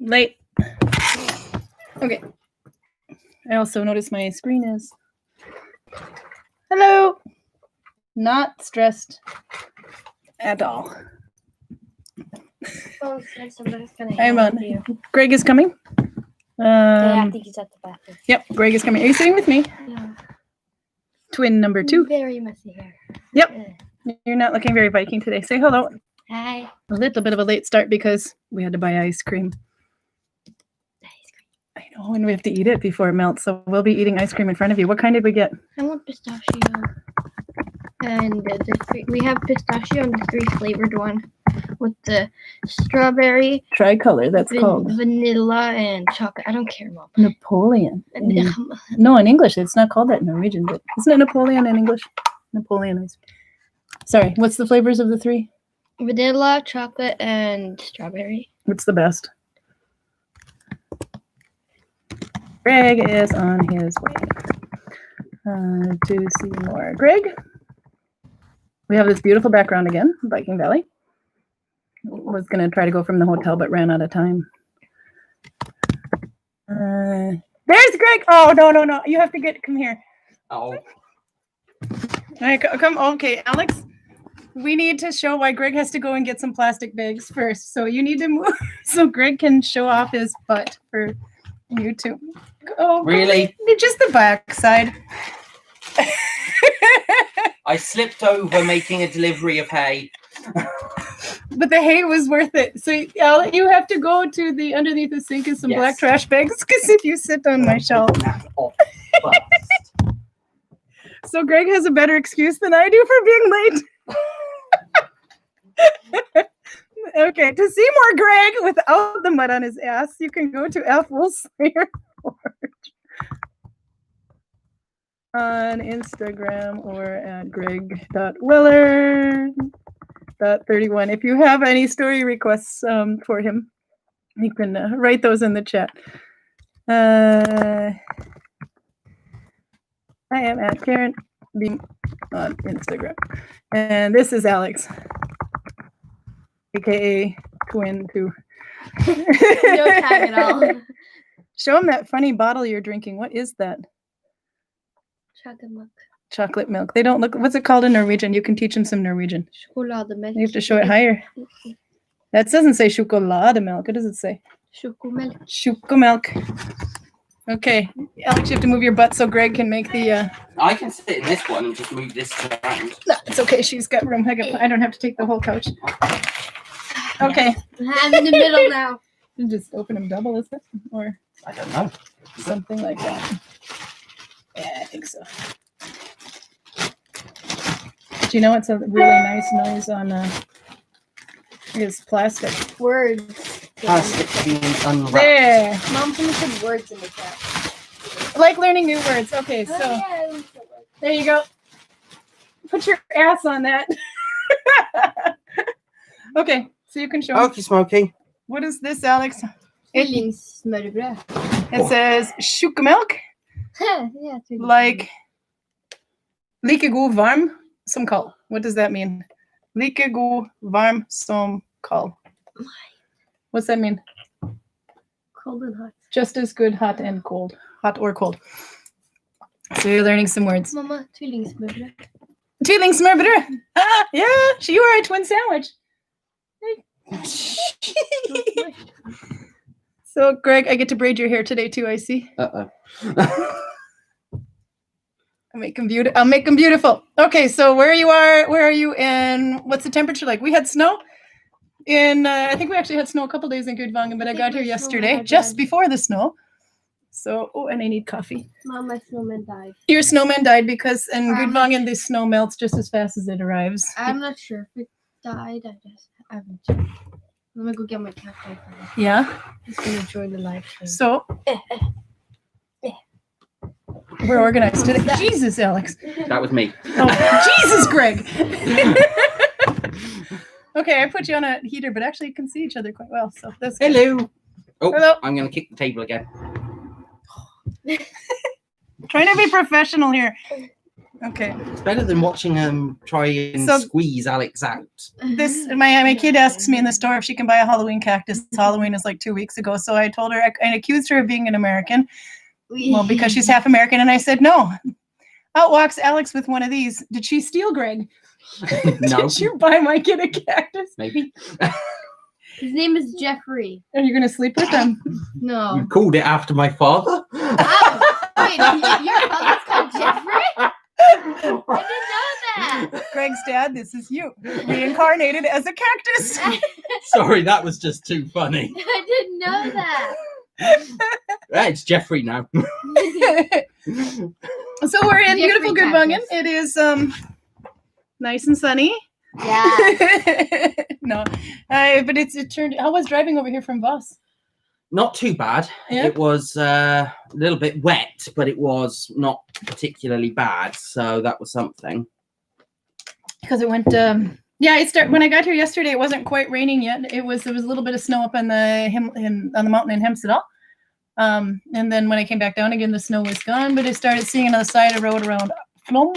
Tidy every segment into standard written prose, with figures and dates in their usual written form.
Late. Okay. I also noticed my screen is. Hello. Not stressed at all. Oh, somebody's gonna I'm on. you. Greg is coming. I think he's at the bathroom. Yep, Greg is coming. Are you sitting with me? Yeah. Twin number 2. Very messy hair. Yep. You're not looking very Viking today. Say hello. Hi. A little bit of a late start because we had to buy ice cream. I know, and we have to eat it before it melts. So we'll be eating ice cream in front of you. What kind did we get? I want pistachio. And we have pistachio and the 3 flavored one with the strawberry, Tricolor, that's called. Vanilla and chocolate. I don't care, Mom. Napoleon. No, in English, it's not called that in Norwegian, but isn't it Napoleon in English? Napoleon is. Sorry, what's the flavors of the 3? Vanilla, chocolate, and strawberry. What's the best? Greg is on his way to see more. Greg? We have this beautiful background again, Viking Valley. Was going to try to go from the hotel, but ran out of time. There's Greg. Oh, no. You have to come here. Oh. All right, come. Okay, Alex, we need to show why Greg has to go and get some plastic bags first. So you need to move so Greg can show off his butt for YouTube. Oh, really? Just the back side. I slipped over making a delivery of hay. But the hay was worth it. So you have to go to the underneath the sink is some black trash bags because if you sit on my shelf. So Greg has a better excuse than I do for being late. Okay, to see more Greg without the mud on his ass, you can go to F. Wolfslayer on Instagram or at greg.weller.31. If you have any story requests for him, you can write those in the chat. I am at Karin Beam on Instagram. And this is Alex, aka Twin 2. No tag at all. Show him that funny bottle you're drinking. What is that? Chocolate milk. Chocolate milk. They don't look. What's it called in Norwegian? You can teach him some Norwegian. Chokolademilk. You have to show it higher. That doesn't say chokolademilk. What does it say? Chokomilk. Chokomilk. Okay, Alex, you have to move your butt so Greg can make the. I can sit in this one and just move this around. No, it's okay. She's got room. I don't have to take the whole couch. Okay. I'm in the middle now. You just open them double, is it? Or I don't know. Something like that. Yeah, I think so. Do you know what's a really nice noise on is plastic? Words. Plastic being unwrapped. There. Mom, someone said words in the chat. Like learning new words. Okay, so Yeah, there you go. Put your ass on that. Okay, so you can show. Okay, Smokey. What is this, Alex? Tvillingsmørbrød. It says chokomilk. Yeah, Like like god varm som kald. What does that mean? Like god varm som kald. What's that mean? Cold and hot. Just as good, hot and cold. Hot or cold. So you're learning some words. Mama, tvillingsmørbrød. Tvillingsmørbrød. Ah, yeah, you are a twin sandwich. So, Greg, I get to braid your hair today too, I see. Uh-oh. I'll make them beautiful. Okay, so where are you and what's the temperature like? We had snow in, I think we actually had snow a couple days in Gudvangen, but I got here yesterday, just before the snow. So, oh, and I need coffee. Mom, my snowman died. Your snowman died because in Gudvangen, the snow melts just as fast as it arrives. I'm not sure if it died. I haven't checked. Let me go get my cat. Yeah. He's going to join the live stream. So, we're organized today. Jesus, Alex. That was me. Oh, Jesus, Greg. Okay, I put you on a heater, but actually you can see each other quite well. So that's good. Hello. Oh, Hello. I'm going to kick the table again. Trying to be professional here. Okay. It's better than watching him try and So- squeeze Alex out. This my kid asks me in the store if she can buy a Halloween cactus. Halloween is like 2 weeks ago, so I told her I accused her of being an American. Well, because she's half American, and I said no. Out walks Alex with one of these. Did she steal Greg? No. Did you buy my kid a cactus? Maybe. His name is Jeffrey. Are you gonna sleep with him? No. You called it after my father? Oh, wait, your father's called Jeffrey? I didn't know that. Greg's dad, this is you, reincarnated as a cactus. Sorry, that was just too funny. I didn't know that. It's Jeffrey now. So we're in Jeffrey beautiful Gudvangen. cactus. It is nice and sunny. Yeah. No, but it turned. How was driving over here from Voss? Not too bad. Yeah. It was a little bit wet, but it was not particularly bad. So that was something. Because it went. Yeah, when I got here yesterday, it wasn't quite raining yet. There was a little bit of snow up on the mountain in Hemsedal. And then when I came back down again, the snow was gone. But I started seeing another side of the road around Flom,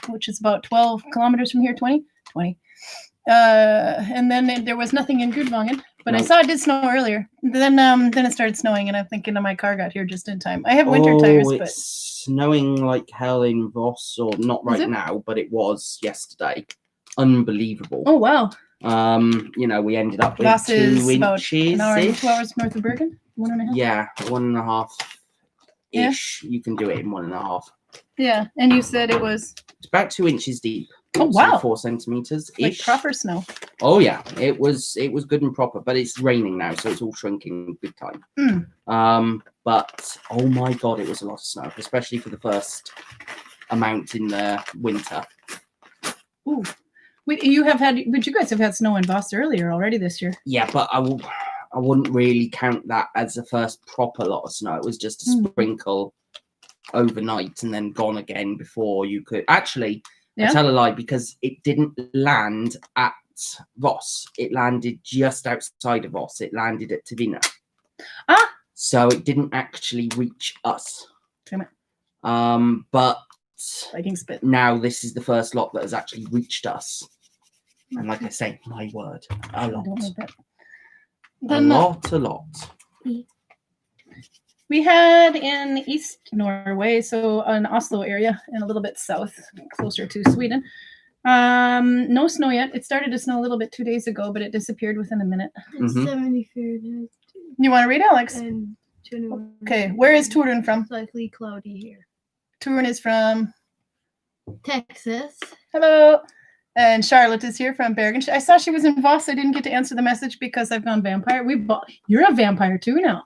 which is about 12 kilometers from here, 20. And then there was nothing in Gudvangen, but I saw it did snow earlier. Then it started snowing, and I'm thinking my car got here just in time. I have winter tires, but It's snowing like hell in Voss, or not right it? now, but it was yesterday. Unbelievable. oh wow, We ended up with Voss 2 is about inches. an hour and 2 hours north of Bergen, 1.5. Yeah, 1.5 ish. You can do it in 1.5. Yeah, and you said it was It's about 2 inches deep. Oh, so wow. 4 centimeters like ish. proper snow. Oh yeah, it was good and proper, but it's raining now, so it's all shrinking big time. But oh my god, it was a lot of snow, especially for the first amount in the winter. Ooh. But you guys have had snow in Voss earlier already this year. Yeah, but I wouldn't really count that as the first proper lot of snow. It was just a sprinkle overnight and then gone again before you could actually. Yeah. I tell a lie, because it didn't land at Voss. It landed just outside of Voss. It landed at Tavina. Ah. So it didn't actually reach us. Damn it. But Viking spit. now this is the first lot that has actually reached us. And like I say, my word, a lot. Don't like that. A Then, lot. we had in East Norway, so an Oslo area and a little bit south, closer to Sweden. No snow yet. It started to snow a little bit 2 days ago, but it disappeared within a minute. It's Mhm. 70 Fahrenheit You want to read, Alex? and 21. Okay, where is Turin from? Slightly cloudy here. Turin is from. Texas. Hello. And Charlotte is here from Bergen. I saw she was in Voss. I didn't get to answer the message because I've gone vampire. You're a vampire too now.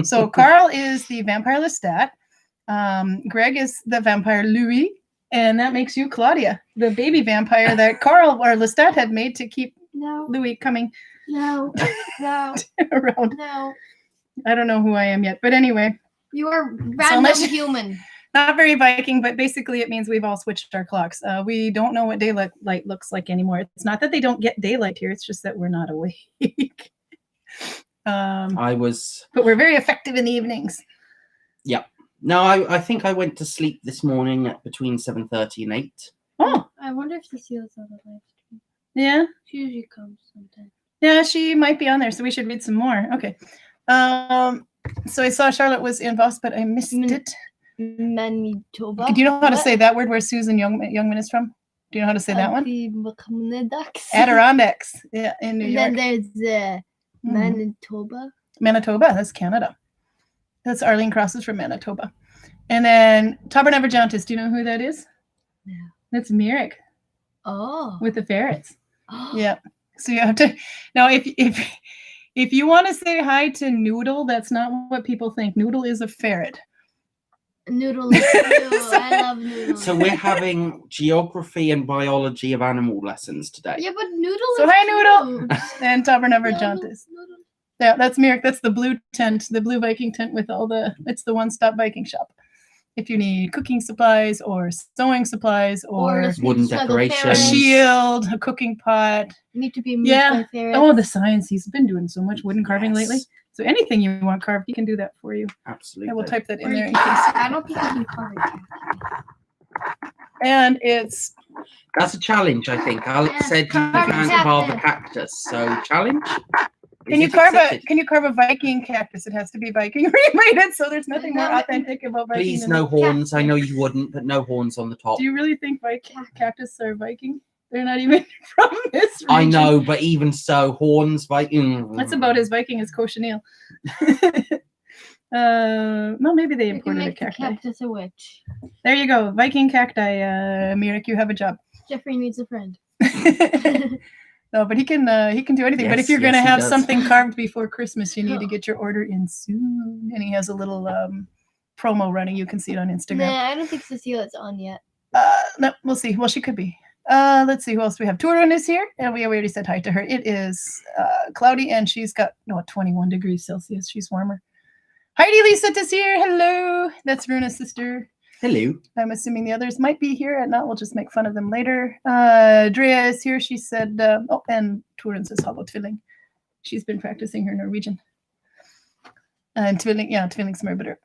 So Carl is the vampire Lestat. Greg is the vampire Louis. And that makes you Claudia, the baby vampire that Carl or Lestat had made to keep No, Louis coming no, no, around. no. I don't know who I am yet. But anyway, You are random much- human. not very Viking, but basically it means we've all switched our clocks. We don't know what daylight looks like anymore. It's not that they don't get daylight here. It's just that we're not awake. But we're very effective in the evenings. No, I think I went to sleep this morning at between 7:30 and 8. Oh, I wonder if Cecile's on the live stream. yeah. She usually comes sometime. Yeah, she might be on there, so we should read some more. Okay. So I saw Charlotte was in Voss, but I missed it. Manitoba. Do you know how to say that word where Susan Youngman is from? Do you know how to say that one? Adirondacks. Adirondacks. Yeah, in New And York. then there's Manitoba. Manitoba, that's Canada. That's Arlene Cross is from Manitoba. And then Tabernaverjantis, do you know who that is? No. That's Mirik Oh. with the ferrets. Yeah. So you have to now if you want to say hi to Noodle, that's not what people think. Noodle is a ferret. Noodle is cute. I love Noodle. So we're having geography and biology of animal lessons today. Yeah, but Noodle So is hi, Noodle. cute. And Tabernaverjantis. Noodle. Yeah, that's Mirik. That's the blue tent, the blue Viking tent with it's the one-stop Viking shop. If you need cooking supplies or sewing supplies or just wooden snuggle decorations. a ferrets. shield, a cooking pot. Need to be moved Yeah. by ferrets. Oh, the science. He's been doing so much wooden carving Yes, lately. So anything you want carved, he can do that for you. Absolutely. I will type that in Or there you in case. can- I don't think you can carve it. And it's That's a challenge, I think. Alex said you Carve a can't carve a cactus. cactus. So challenge. can you carve a Viking cactus? It has to be Viking related, so there's nothing more No. authentic about Viking. Please than no the- horns. I know you wouldn't, but no horns on the top. Do you really think Viking cactus are Viking? They're not even from this region. I know, but even so, horns, Viking. That's about as Viking as cochineal. Well, maybe they You can imported a make the cacti. cactus a witch. There you go, Viking cacti. Mirik, you have a job. Jeffrey needs a friend. No, but he can do anything. But if Yes, you're gonna yes, he have does. something carved before Christmas, you need to get your order in soon. And he has a little promo running. You can see it on Instagram. Nah, I don't think Cecilia's on yet. No, we'll see. Well, she could be. Let's see who else we have. Turun is here, and we already said hi to her. It is cloudy, and she's got 21 degrees Celsius. She's warmer. Heidi Lisette is here. Hello. That's Runa's sister. Hello. I'm assuming the others might be here, and not. We'll just make fun of them later. Drea is here. She said, and Turun says hello, Tvilling. She's been practicing her Norwegian. And Tvilling Smurbeter.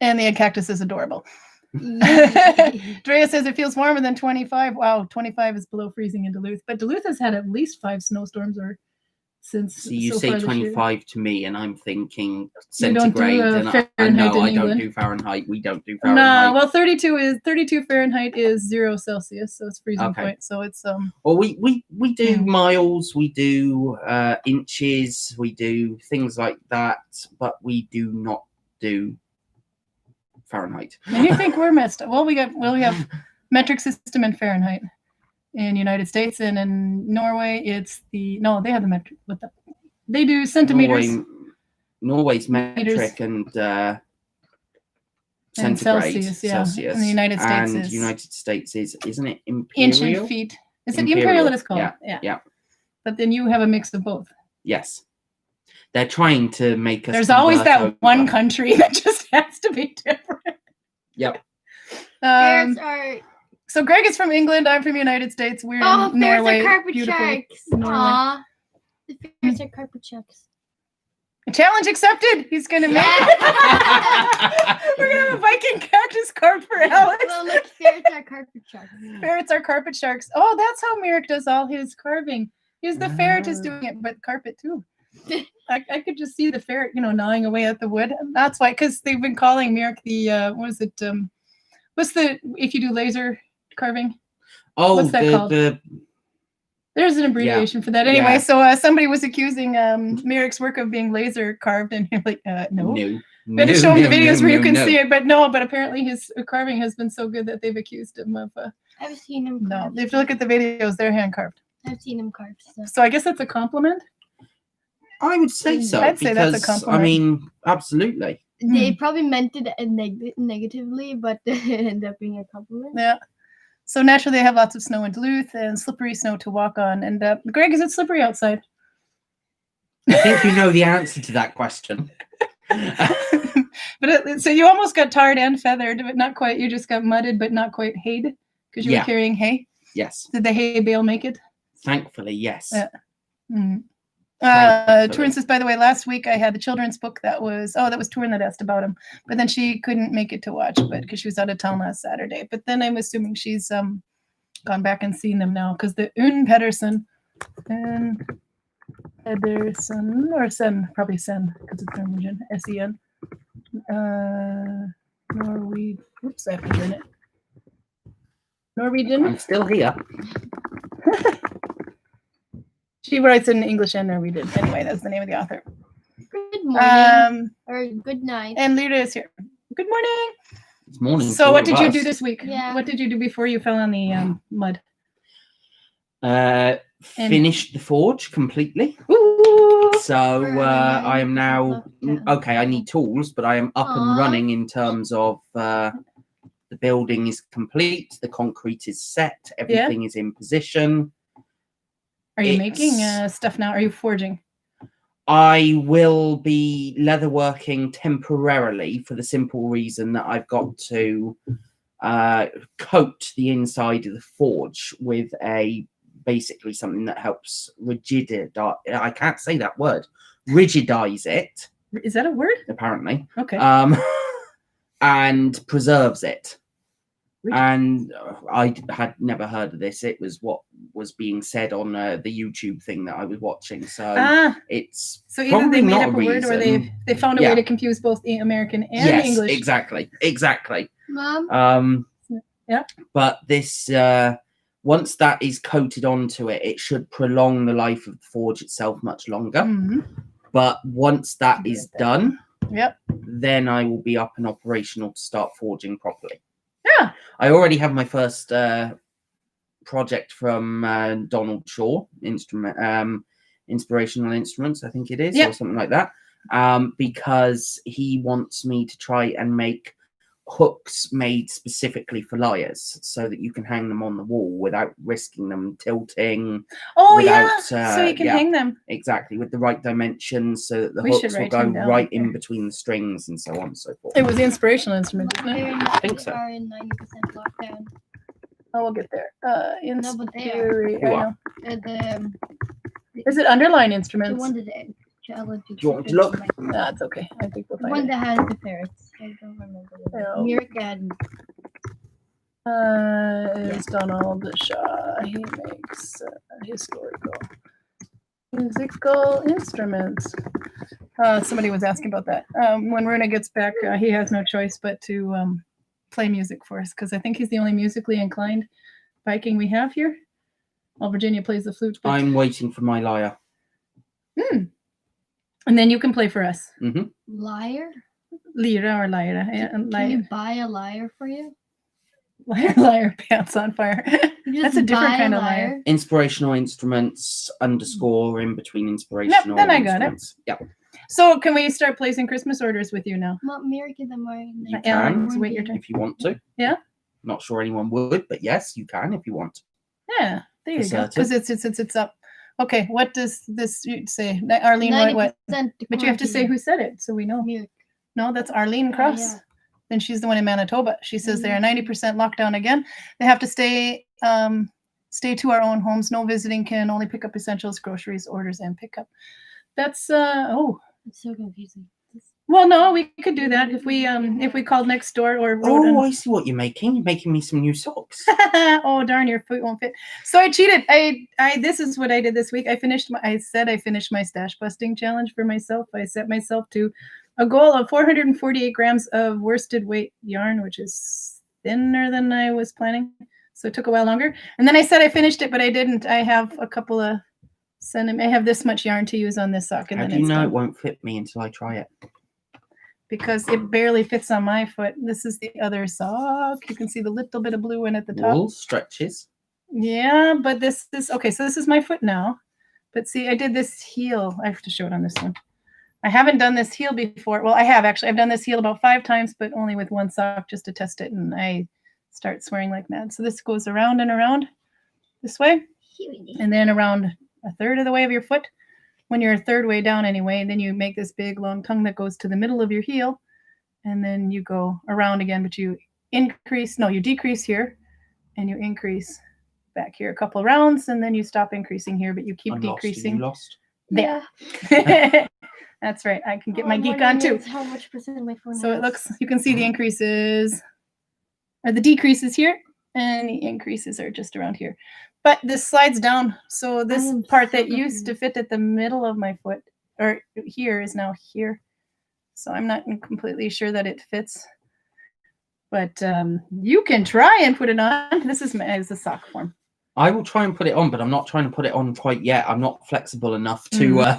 And the egg cactus is adorable. Drea says it feels warmer than 25. Wow, 25 is below freezing in Duluth. But Duluth has had at least 5 snowstorms since. So you so say far this year. 25 to me, and I'm thinking You don't do, centigrade. And I Fahrenheit know in I don't England. do Fahrenheit. We don't do Fahrenheit. No, well, 32 Fahrenheit is 0 Celsius, so it's freezing Okay. point. So it's Well, we do Hmm. miles, we do inches, we do things like that, but we do not do Fahrenheit. And you think we're messed up? Well, we have metric system in Fahrenheit in United States, and in Norway they have the metric. They do centimeters Norway's metric and centigrade. Celsius, yeah. Celsius. And the United States and is United States isn't it imperial? inch and feet. Is it imperial that it's called? Yeah. But then you have a mix of both. Yes. They're trying to make us. There's always convert that over. one country that just has to be different. Yep. Ferrets are So Greg is from England. I'm from the United States. We're ferrets in Norway. are carpet Beautiful sharks. Norway. Aw. The ferrets are carpet sharks. Challenge accepted. He's gonna make. We're gonna have a Viking cactus carved for Alex. Well, look, ferrets are carpet sharks. Ferrets are carpet sharks. Oh, that's how Mirik does all his carving. The ferret is doing it, but carpet too. I could just see the ferret, gnawing away at the wood. That's why, because they've been calling Mirik the what is it? What's the if you do laser carving? Oh, What's that called? There's an abbreviation for that. Anyway, Yeah. so somebody was accusing Mirik's work of being laser carved, and you're like, no. But show him the videos where you can see it. But apparently his carving has been so good that they've accused him of. I've seen him No, carved. they have to look at the videos. They're hand carved. I've seen him carved stuff. So I guess that's a compliment. I would say so. I'd say that's a because, compliment. I mean, absolutely. They probably meant it negatively, but it ended up being a compliment. Yeah. So naturally, they have lots of snow in Duluth and slippery snow to walk on. And Greg, is it slippery outside? I think you know the answer to that question. But so you almost got tarred and feathered, but not quite. You just got mudded, but not quite hayed because you were carrying hay. Yes. Did the hay bale make it? Thankfully, yes. Yeah. Turin says, by the way, last week I had the children's book that was Turin that asked about him, but then she couldn't make it to watch, but because she was out of town last Saturday. But then I'm assuming she's gone back and seen them now because the Pedersen or Sen, probably Sen because it's Norwegian, S-E-N. Norwegian. Oops, I have to learn it. Norwegian. I'm still here. She writes in English and Norwegian. Anyway, that's the name of the author. Good morning or good night. And Lira is here. Good morning. It's morning. So what did you do this week? Yeah. What did you do before you fell on the mud? Finished the forge completely. Ooh. So I am now Okay. okay. I need tools, but I am up and running in terms of the building is complete. The concrete is set. Everything is in position. Are you making stuff now? Are you forging? I will be leatherworking temporarily for the simple reason that I've got to coat the inside of the forge with basically something that helps I can't say that word. Rigidize it. Is that a word? Apparently. Okay. And preserves it. And I had never heard of this. It was what was being said on the YouTube thing that I was watching. So it's so either probably they made not up a a word or reason. they found a way to confuse both the American and yes, English. exactly. Mom. Yeah. But this once that is coated onto it, it should prolong the life of the forge itself much longer. Mm-hmm. But once that is done, yep, then I will be up and operational to start forging properly. Yeah. I already have my first project from Donald Shaw, Inspirational Instruments, I think it is, or something like that, because he wants me to try and make hooks made specifically for lyres so that you can hang them on the wall without risking them tilting. So you can hang them. Exactly, with the right dimensions so that the hooks will go right in between the strings and so on and so forth. It was the Inspirational Instrument, isn't it? I think so. Are in 90% lockdown. Oh, we'll get there. No, but they are. Is it Underline The Instruments? one that challenge. Do you want me to look? That's okay. I think we'll The find one it. that has the ferrets. I don't remember. Oh. Mirkan. Is Donald Shaw. He makes musical instruments. Somebody was asking about that. When Runa gets back, he has no choice but to play music for us because I think he's the only musically inclined Viking we have here. Well, Virginia plays the flute. But... I'm waiting for my lyre. And then you can play for us. Mm-hmm. Lyre? Lyra or lyra. Can you buy a lyre for you? Lyre pants on fire. That's a different kind of lyre. Inspirational Instruments _ in between inspirational. Then I got it. Yep. So can we start placing Christmas orders with you now? You can, wait your turn. if you want to. Yeah. Not sure anyone would, but yes, you can if you want to. Yeah, there you go. Because it's up. Okay, what does this say? Arlene, what? But you have to say who said it, so we know. No, that's Arlene Cross. Yeah. Then she's the one in Manitoba. She says they are 90% lockdown again. They have to stay to our own homes. No visiting, can only pick up essentials, groceries, orders, and pickup. That's It's so confusing. Well, no, we could do that if we called next door or wrote Oh, I see what you're making. You're making me some new socks. Oh, darn, your foot won't fit. So I cheated. I this is what I did this week. I finished my stash busting challenge for myself. I set myself to a goal of 448 grams of worsted weight yarn, which is thinner than I was planning. So it took a while longer. And then I said I finished it, but I didn't. I have a couple of I have this much yarn to use on this sock. And How then do you know it won't fit me until I try it? Because it barely fits on my foot. This is the other sock. You can see the little bit of blue in at the top. Wool stretches. Yeah, but this is okay. So this is my foot now. But see, I did this heel. I have to show it on this one. I haven't done this heel before. Well, I have actually. I've done this heel about 5 times, but only with one sock just to test it. And I start swearing like mad. So this goes around and around this way. And then around a third of the way of your foot. When you're a third way down anyway, and then you make this big long tongue that goes to the middle of your heel. And then you go around again, but you decrease here and you increase back here a couple of rounds, and then you stop increasing here, but you keep decreasing. You lost? Yeah. That's right. I can get my geek on too. How much percent my phone So it looks, you can see the increases or the decreases here, and the increases are just around here. But this slides down. So this part that used to fit at the middle of my foot or here is now here. So I'm not completely sure that it fits. But you can try and put it on. This is the sock form. I will try and put it on, but I'm not trying to put it on quite yet. I'm not flexible enough to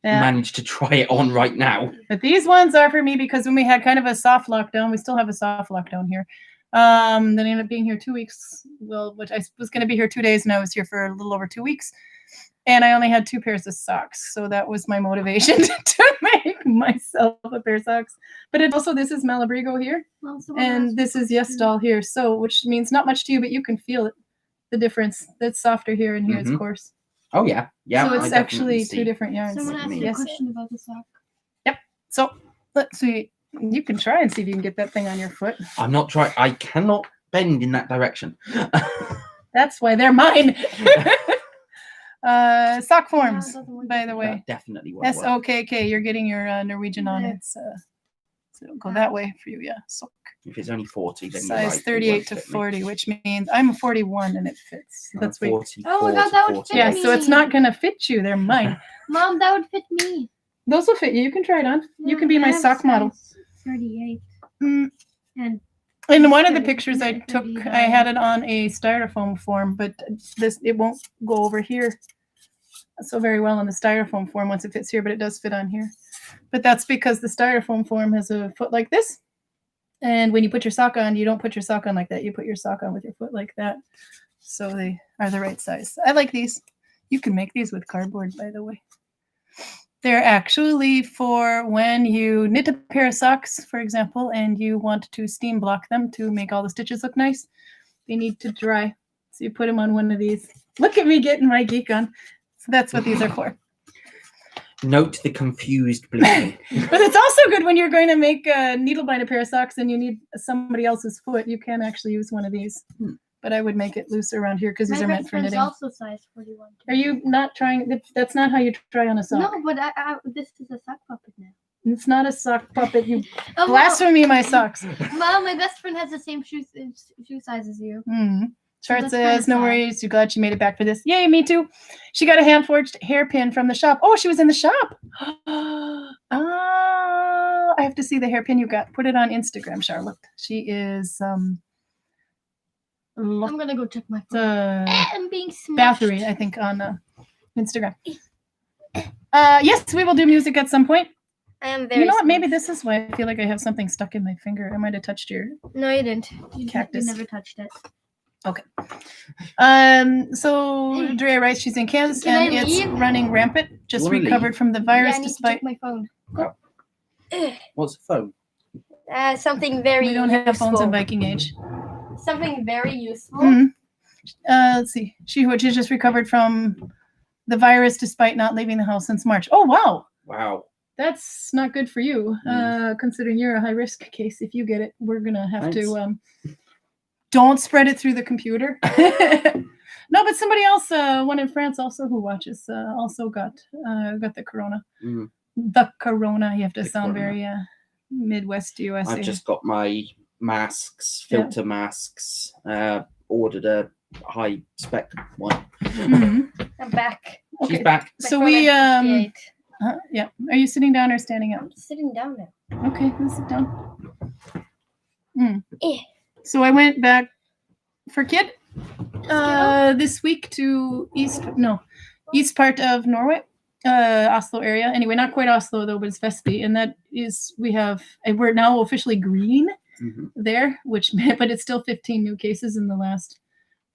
manage to try it on right now. But these ones are for me because when we had kind of a soft lockdown, we still have a soft lockdown here. Then I ended up being here 2 weeks. Well, which I was going to be here 2 days, and I was here for a little over 2 weeks. And I only had 2 pairs of socks. So that was my motivation to make myself a pair of socks. But it also, this is Malabrigo here. And this is Yestal here. So, which means not much to you, but you can feel it. The difference. That's softer here, and here it's coarse. Oh, yeah. Yeah. So it's actually 2 different yarns. Someone asked me a question about the sock. Yep. So let's see. You can try and see if you can get that thing on your foot. I'm not trying. I cannot bend in that direction. That's why they're mine. Sock forms, by the way. That definitely won't work. SOKK. You're getting your Norwegian on it. So it'll go that way for you, yeah. So If it's only 40, then you're size right, it 38 won't to fit me. 40, which means I'm a 41 and it fits. I'm That's what. 44 Oh my God, to that would fit Yeah, 48. so it's not gonna fit you. They're mine. Mom, that would fit me. Those will fit you. You can try it on. You No, can be I my have sock model. size 38. Mm. And In one of the Sorry, pictures I took, 39. I had it on a styrofoam form, but it won't go over here so very well on the styrofoam form once it fits here, but it does fit on here. But that's because the styrofoam form has a foot like this. And when you put your sock on, you don't put your sock on like that. You put your sock on with your foot like that. So they are the right size. I like these. You can make these with cardboard, by the way. They're actually for when you knit a pair of socks, for example, and you want to steam block them to make all the stitches look nice. They need to dry. So you put them on one of these. Look at me getting my geek on. So that's what these are for. Note the confused blinking. But it's also good when you're going to make a needle bind a pair of socks and you need somebody else's foot. You can actually use one of these. But I would make it looser around here because these my are meant best for friend's knitting. also size 41. Are you not trying? That's not how you try on a sock. No, but this is a sock puppet now. It's not a sock puppet. You Oh, blasphemy my socks. Mom, my best friend has the same shoe size as you. Chart That's says, kinda no sad. worries. You're glad she made it back for this. Yay, me too. She got a hand forged hairpin from the shop. Oh, she was in the shop. I have to see the hairpin you got. Put it on Instagram, Charlotte. She is I'm gonna go check my phone. the I'm being smashed. Bathory, I think, on Instagram. Yes, we will do music at some point. I am very. You know what? Maybe smashed. this is why I feel like I have something stuck in my finger. I might have touched your No, you didn't. You cactus. never touched it. Okay. So Drea writes she's in Kansas Can and I it's leave? running rampant. Just You wanna recovered from the virus Yeah, I need to despite check my phone. What's the phone? Something very. we don't have phones in useful. Viking Age. Something very useful. Mhm. Let's see. She just recovered from the virus despite not leaving the house since March. Oh wow. Wow. That's not good for you, considering you're a high risk case. If you get it, we're gonna have to don't spread it through the computer. No, but somebody else, one in France also who watches, also got the corona. Mm. The corona. You have to The sound corona. very Midwest USA. I've just got my masks, filter masks. Ordered a high spec one. Mhm. I'm back. She's Okay. back. My So phone we at 58. yeah. Are you sitting down or standing up? I'm sitting down now. Okay, let's sit down. Eh. So I went back for kid this week to east part of Norway, Oslo area. Anyway, not quite Oslo though, but it's Vestby, and that is we're now officially green Mhm. there, but it's still 15 new cases in the last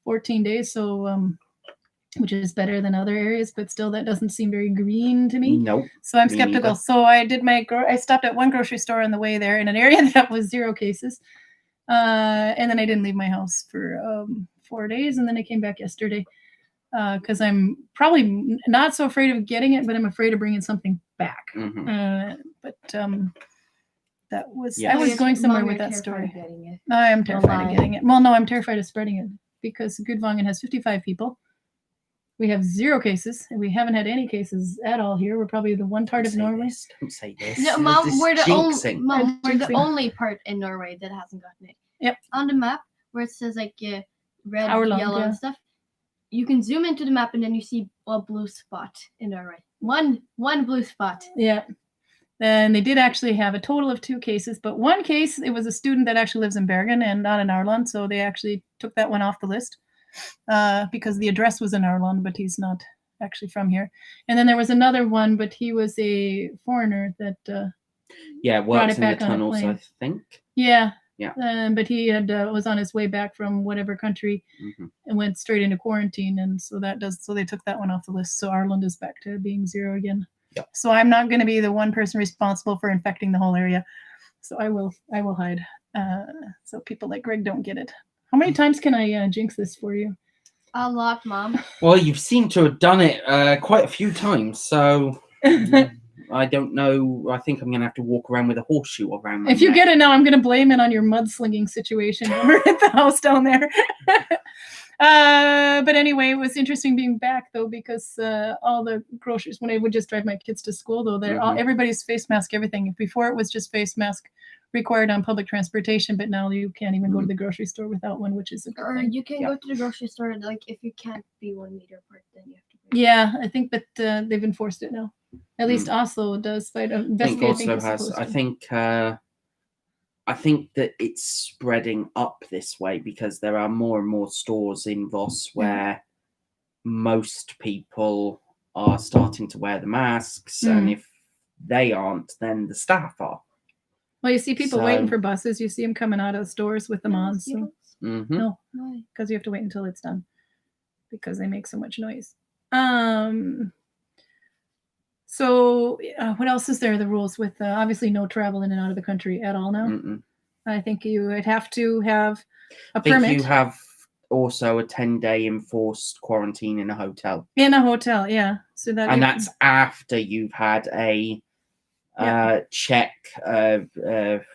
14 days. So which is better than other areas, but still that doesn't seem very green to me. Nope. So I'm Me skeptical. neither. So I did I stopped at one grocery store on the way there in an area that was 0 cases. And then I didn't leave my house for 4 days. And then I came back yesterday because I'm probably not so afraid of getting it, but I'm afraid of bringing something back. Mhm. That was, Yeah. I was going somewhere Mom, with you're that terrified story. of getting it. I am terrified lie. of getting it. Well, no, I'm terrified of spreading it because Gudvangen has 55 people. We have 0 cases, and we haven't had any cases at all here. We're probably the one part of Norway. Don't say this. No, Mom, This is we're the jinxing. Jinxing. only part in Norway that hasn't gotten it. Yep. On the map where it says like red, Hour long, yellow, yeah. and stuff, you can zoom into the map and then you see a blue spot in Norway. One blue spot. Yeah. And they did actually have a total of 2 cases, but one case, it was a student that actually lives in Bergen and not in Ireland, so they actually took that one off the list because the address was in Ireland, but he's not actually from here. And then there was another one, but he was a foreigner that Yeah, brought works it in the back on a tunnels, I plane. think. Yeah. Yeah. But he had was on his way back from whatever country Mhm. and went straight into quarantine, and so they took that one off the list. So Ireland is back to being 0 again. Yep. So I'm not going to be the one person responsible for infecting the whole area. So I will hide. So people like Greg don't get it. How many times can I jinx this for you? A lot, Mom. Well, you've seemed to have done it quite a few times, so I don't know. I think I'm going to have to walk around with a horseshoe around my If you neck. get it now, I'm going to blame it on your mudslinging situation over at the house down there. But anyway, it was interesting being back though, because all the groceries, when I would just drive my kids to school though, they're all, everybody's face mask, everything. Before it was just face mask required on public transportation, but now you can't even go to the grocery store without one, which is a good Or thing. you can go to the grocery store, like if you can't be 1 meter apart, then you have to. Yeah, I think that they've enforced it now. At least Oslo does. But I think Oslo has. I think that it's spreading up this way because there are more and more stores in Voss where most people are starting to wear the masks, and if they aren't, then the staff are. Well, you see people waiting for buses. You see them coming out of the stores with them on. So no, because you have to wait until it's done because they make so much noise. So what else is there? The rules with obviously no travel in and out of the country at all now. I think you would have to have a permit. You have also a 10-day enforced quarantine in a hotel. In a hotel, yeah. So that that's after you've had a check COVID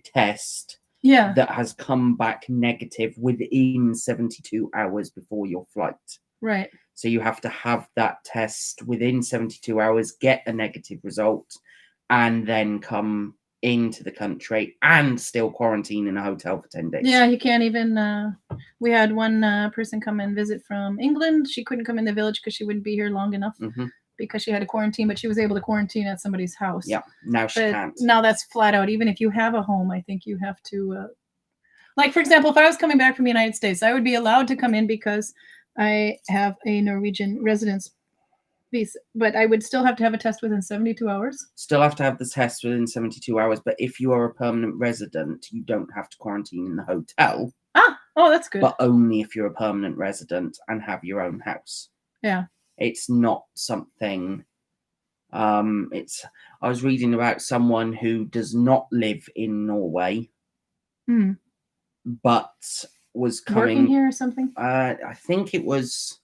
test that has come back negative within 72 hours before your flight. Right. So you have to have that test within 72 hours, get a negative result, and then come into the country and still quarantine in a hotel for 10 days. Yeah, you can't even. We had one person come and visit from England. She couldn't come in the village because she wouldn't be here long enough because she had a quarantine, but she was able to quarantine at somebody's house. Yeah, now she can't. Now that's flat out. Even if you have a home, I think you have to. Like, for example, if I was coming back from the United States, I would be allowed to come in because I have a Norwegian residence visa, but I would still have to have a test within 72 hours. Still have to have the test within 72 hours, but if you are a permanent resident, you don't have to quarantine in the hotel. Oh, that's good. But only if you're a permanent resident and have your own house. Yeah. It's not something. I was reading about someone who does not live in Norway, but was coming working here or something. I think it was.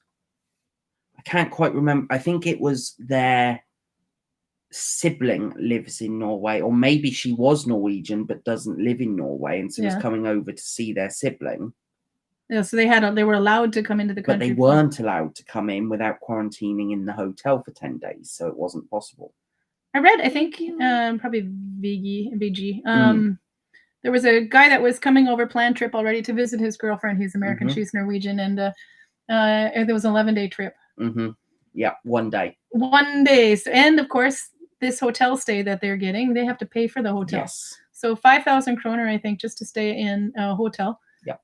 I can't quite remember. I think it was their sibling lives in Norway, or maybe she was Norwegian but doesn't live in Norway, and so was coming over to see their sibling. Yeah, so they were allowed to come into the country, but they weren't allowed to come in without quarantining in the hotel for 10 days, so it wasn't possible. I read, I think, probably VG. There was a guy that was coming over, planned trip already to visit his girlfriend. He's American, she's Norwegian, and there was an 11-day trip. Yeah, 1 day. 1 day. So, and of course, this hotel stay that they're getting, they have to pay for the hotel. Yes. So 5,000 kroner, I think, just to stay in a hotel. Yeah.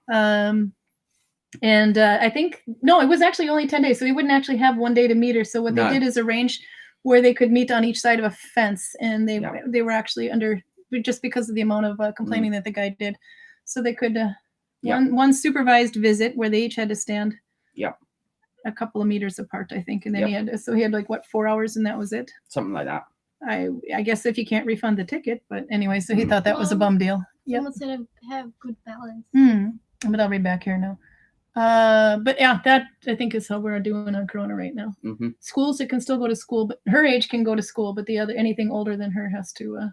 And I think, no, it was actually only 10 days. So they wouldn't actually have 1 day to meet her. So what they did is arrange where they could meet on each side of a fence. And they were actually under, just because of the amount of complaining that the guy did. So they could, one supervised visit where they each had to stand a couple of meters apart, I think. And then he had like, 4 hours, and that was it. Something like that. I guess if you can't refund the ticket, but anyway, so he thought that was a bum deal. Someone said have good balance. But I'll be back here now. But yeah, that I think is how we're doing on Corona right now. Schools, it can still go to school, but her age can go to school, but anything older than her has to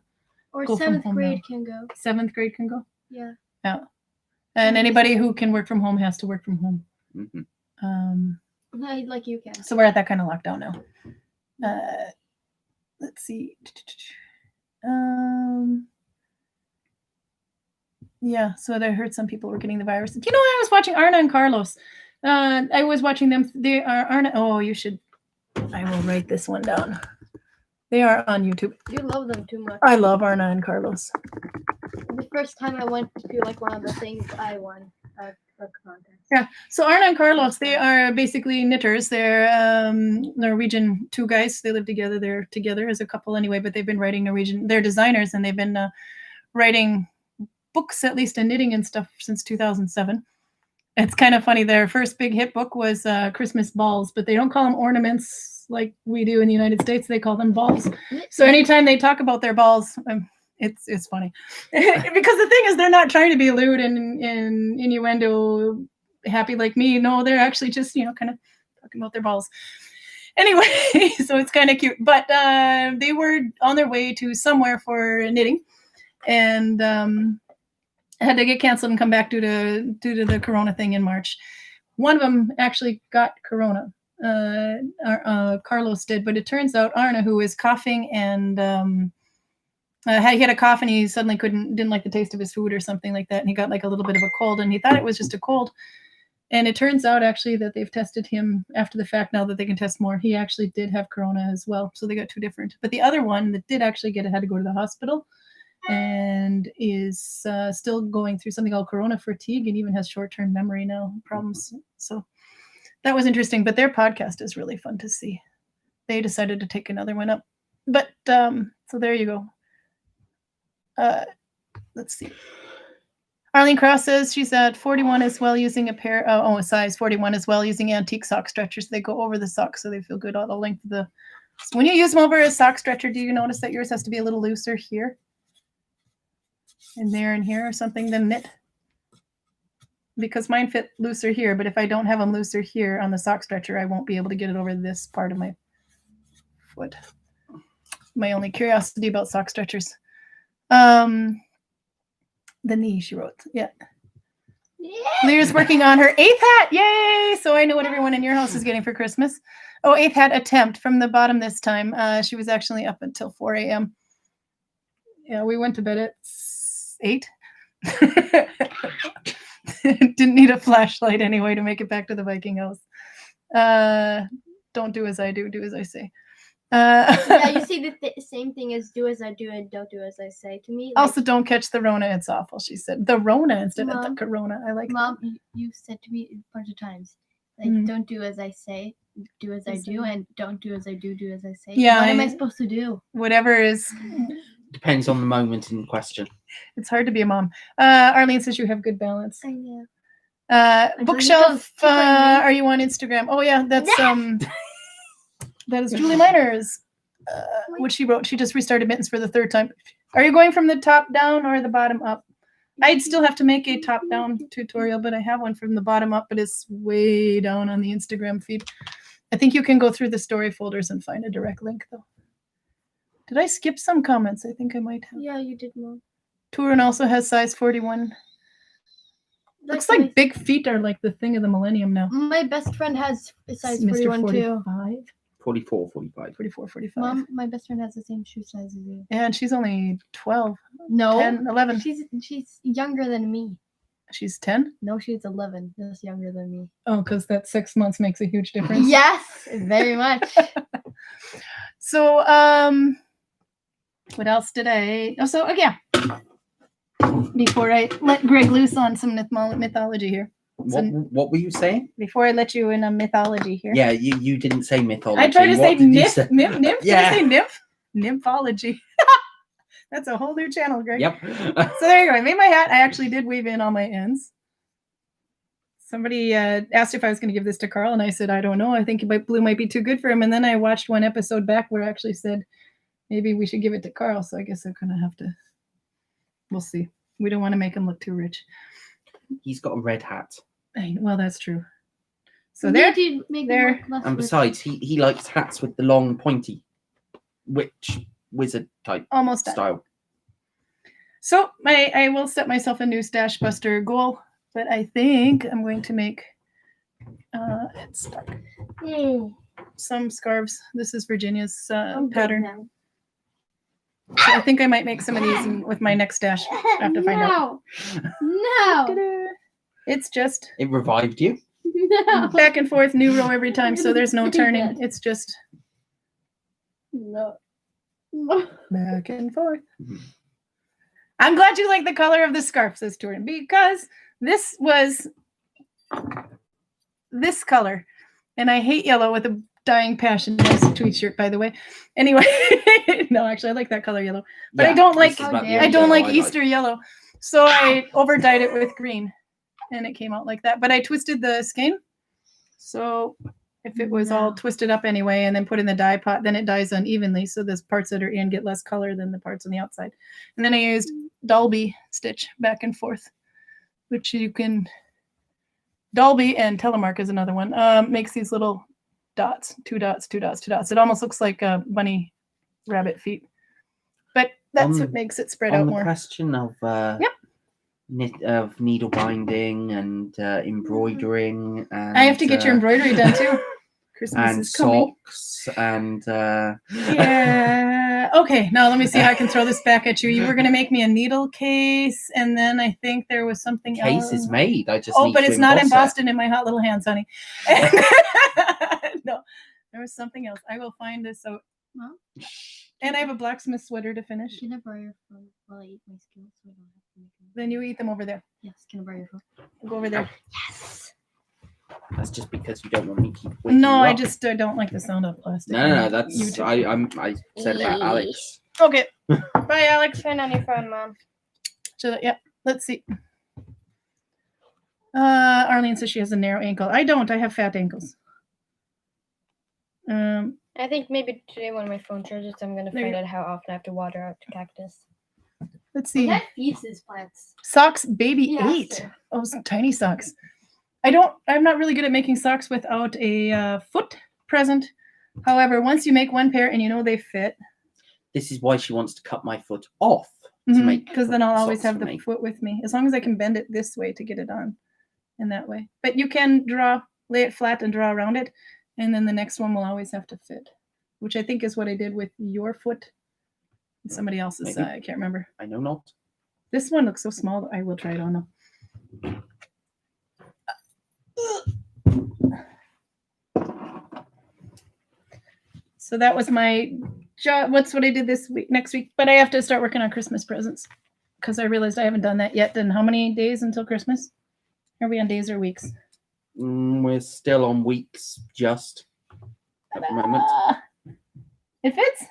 or go 7th from grade home can go. 7th grade can go. Yeah. And anybody who can work from home has to work from home. Like you can. So we're at that kind of lockdown now. Let's see. Yeah, so I heard some people were getting the virus. You know, I was watching Arna and Carlos. I was watching them. They are Arna. Oh, you should. I will write this one down. They are on YouTube. You love them too much. I love Arna and Carlos. The first time I went to like one of the things, I won a contest. Yeah, so Arna and Carlos, they are basically knitters. They're Norwegian, two guys. They live together. They're together as a couple anyway, but they've been writing Norwegian. They're designers, and they've been writing books, at least in knitting and stuff, since 2007. It's kind of funny. Their first big hit book was Christmas balls, but they don't call them ornaments like we do in the United States. They call them balls. So anytime they talk about their balls, it's funny. Because the thing is, they're not trying to be lewd and innuendo happy like me. No, they're actually just, kind of talking about their balls. Anyway, so it's kind of cute. But they were on their way to somewhere for knitting, and had to get canceled and come back due to the Corona thing in March. One of them actually got corona. Carlos did, but it turns out Arna, who is coughing and he had a cough and he suddenly didn't like the taste of his food or something like that, and he got like a little bit of a cold, and he thought it was just a cold. And it turns out actually that they've tested him after the fact now that they can test more. He actually did have corona as well. So they got 2 different. But the other one that did actually get it had to go to the hospital and is still going through something called corona fatigue and even has short-term memory now problems. So that was interesting. But their podcast is really fun to see. They decided to take another one up. But so there you go. Let's see. Arlene Cross says she's at 41 as well, using a size 41 as well, using antique sock stretchers. They go over the socks so they feel good all the length of the. So when you use them over a sock stretcher, do you notice that yours has to be a little looser here? And there and here or something than knit? Because mine fit looser here, but if I don't have them looser here on the sock stretcher, I won't be able to get it over this part of my foot. My only curiosity about sock stretchers. The knee, she wrote. Yeah. Lear's working on her 8th hat. Yay! So I know what everyone in your house is getting for Christmas. Oh, 8th hat attempt from the bottom this time. She was actually up until 4 a.m. Yeah, we went to bed at 8. Didn't need a flashlight anyway to make it back to the Viking house. Don't do as I do as I say. Yeah, you see the same thing as do as I do and don't do as I say to me. Also, don't catch the Rona. It's awful, she said. The Rona instead of the Mom, Corona. I like Mom, you said to me a bunch of times, like, don't do as I say, do as I do, and don't do as I do as I say. Yeah, what am I supposed to do? Whatever is. Depends on the moment in question. It's hard to be a mom. Arlene says you have good balance. I know. Bookshelf. Are you on Instagram? Oh yeah, that's that is Julie Miner's. What she wrote. She just restarted Mittens for the 3rd time. Are you going from the top down or the bottom up? I'd still have to make a top down tutorial, but I have one from the bottom up, but it's way down on the Instagram feed. I think you can go through the story folders and find a direct link though. Did I skip some comments? I think I might have. Yeah, you did, Mom. Turin also has size 41. Looks like big feet are like the thing of the millennium now. My best friend has a size Mr. 41 too. 44, 45. 44, 45. Mom, my best friend has the same shoe size as you. Yeah, and she's only 12. No. 10, 11. She's younger than me. She's 10? No, she's 11. Just younger than me. Oh, because that 6 months makes a huge difference. Yes, very much. So, what else did I... Oh, so, yeah. Before I let Greg loose on some mythology here. What were you saying? Before I let you in a mythology here. Yeah, you didn't say mythology. I tried to say nymph. Nymph? Yeah. Did I say nymph? Nymphology. That's a whole new channel, Greg. Yep. So there you go. I made my hat. I actually did weave in all my ends. Somebody asked if I was going to give this to Carl, and I said, I don't know. I think blue might be too good for him. And then I watched one episode back where I actually said, maybe we should give it to Carl. So I guess I'm going to have to, we'll see. We don't want to make him look too rich. He's got a red hat. Well, that's true. So there. And besides, he likes hats with the long pointy wizard type almost style. Done. So I will set myself a new stash buster goal, but I think I'm going to make it's stuck. Some scarves. This is Virginia's pattern. So I think I might make some of these with my next stash. I have to find out. No. Ta-da. It's just It revived you. No. back and forth, new row every time, so there's no turning. It's just No. back and forth. I'm glad you like the color of the scarf, says Turin, because this was this color, and I hate yellow with a dying passion. Nice tweed shirt, by the way. Anyway, no, actually, I like that color yellow, but Yeah, I don't like I Easter yellow, so I overdyed it with green, and it came out like that. But I twisted the skein, so if it was all twisted up anyway, and then put in the dye pot, then it dyes unevenly, so the parts that are in get less color than the parts on the outside. And then I used Dalby stitch back and forth, which you can. Dalby and Telemark is another one. Makes these little dots, 2 dots, 2 dots, 2 dots. It almost looks like bunny rabbit feet, but that's what makes it spread out On the more. question of Yep. needle binding and embroidering. And I have to get your embroidery done too. Christmas and is coming. socks and Yeah. Okay. Now let me see how I can throw this back at you. You were going to make me a needle case, and then I think there was something case else. is made. I just Oh, need but to it's not emboss embossed it. and in my hot little hands, honey. No, there was something else. I will find this out. Mom? And I have a blacksmith sweater to finish. Can I borrow your phone while I eat my skills so I don't have to make them? Then you eat them over there. Yes, can I borrow your phone? Go over there. Yes. That's just because you don't want me to keep. No, you I up. just don't like the sound of plastic. No, that's YouTube. I said about Alex. Okay. Bye, Alex. Turn on your phone, Mom. Yeah. Let's see. Arlene says she has a narrow ankle. I don't. I have fat ankles. I think maybe today when my phone charges, I'm gonna There find you- out how often I have to water out the cactus. Let's see. That feeds his plants. Socks, baby He has 8. to. Oh, some tiny socks. I'm not really good at making socks without a foot present. However, once you make one pair and you know they fit, This is why she wants to cut my foot off to make. because then I'll always socks have for the me. foot with me, as long as I can bend it this way to get it on, in that way. But you can lay it flat and draw around it, and then the next one will always have to fit, which I think is what I did with your foot. And somebody else's, Maybe. I can't remember. I know not. This one looks so small that I will try it on now. So that was my job. What's what I did this week, next week. But I have to start working on Christmas presents because I realized I haven't done that yet. And how many days until Christmas? Are we on days or weeks? We're still on weeks just at the moment. It fits.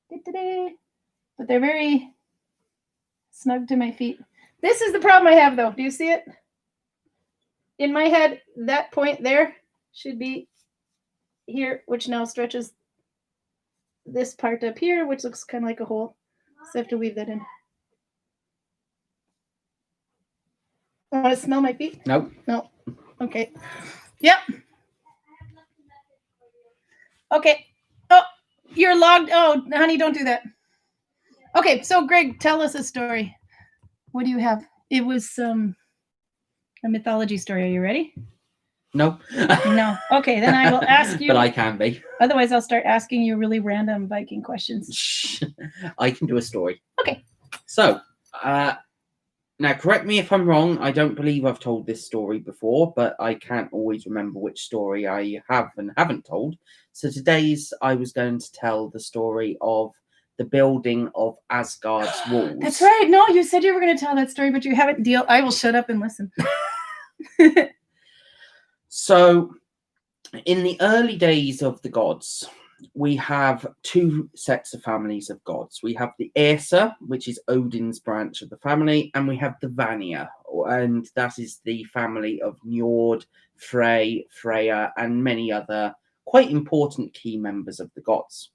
But they're very snug to my feet. This is the problem I have, though. Do you see it? In my head, that point there should be here, which now stretches this part up here, which looks kind of like a hole. So I have to weave that in. I want to smell my feet? Nope. No. Okay. Yep. Okay. Oh, you're logged. Oh, honey, don't do that. Okay, so Greg, tell us a story. What do you have? It was a mythology story. Are you ready? No. No. Okay, then I will ask you. But I can be. Otherwise, I'll start asking you really random Viking questions. Shh. I can do a story. Okay. So, now correct me if I'm wrong. I don't believe I've told this story before, but I can't always remember which story I have and haven't told. So today's I was going to tell the story of the building of Asgard's walls. That's right. No, you said you were going to tell that story, but you haven't. I will shut up and listen. So, in the early days of the gods, we have two sets of families of gods. We have the Aesir, which is Odin's branch of the family, and we have the Vanir, and that is the family of Njord, Frey, Freya, and many other quite important key members of the gods.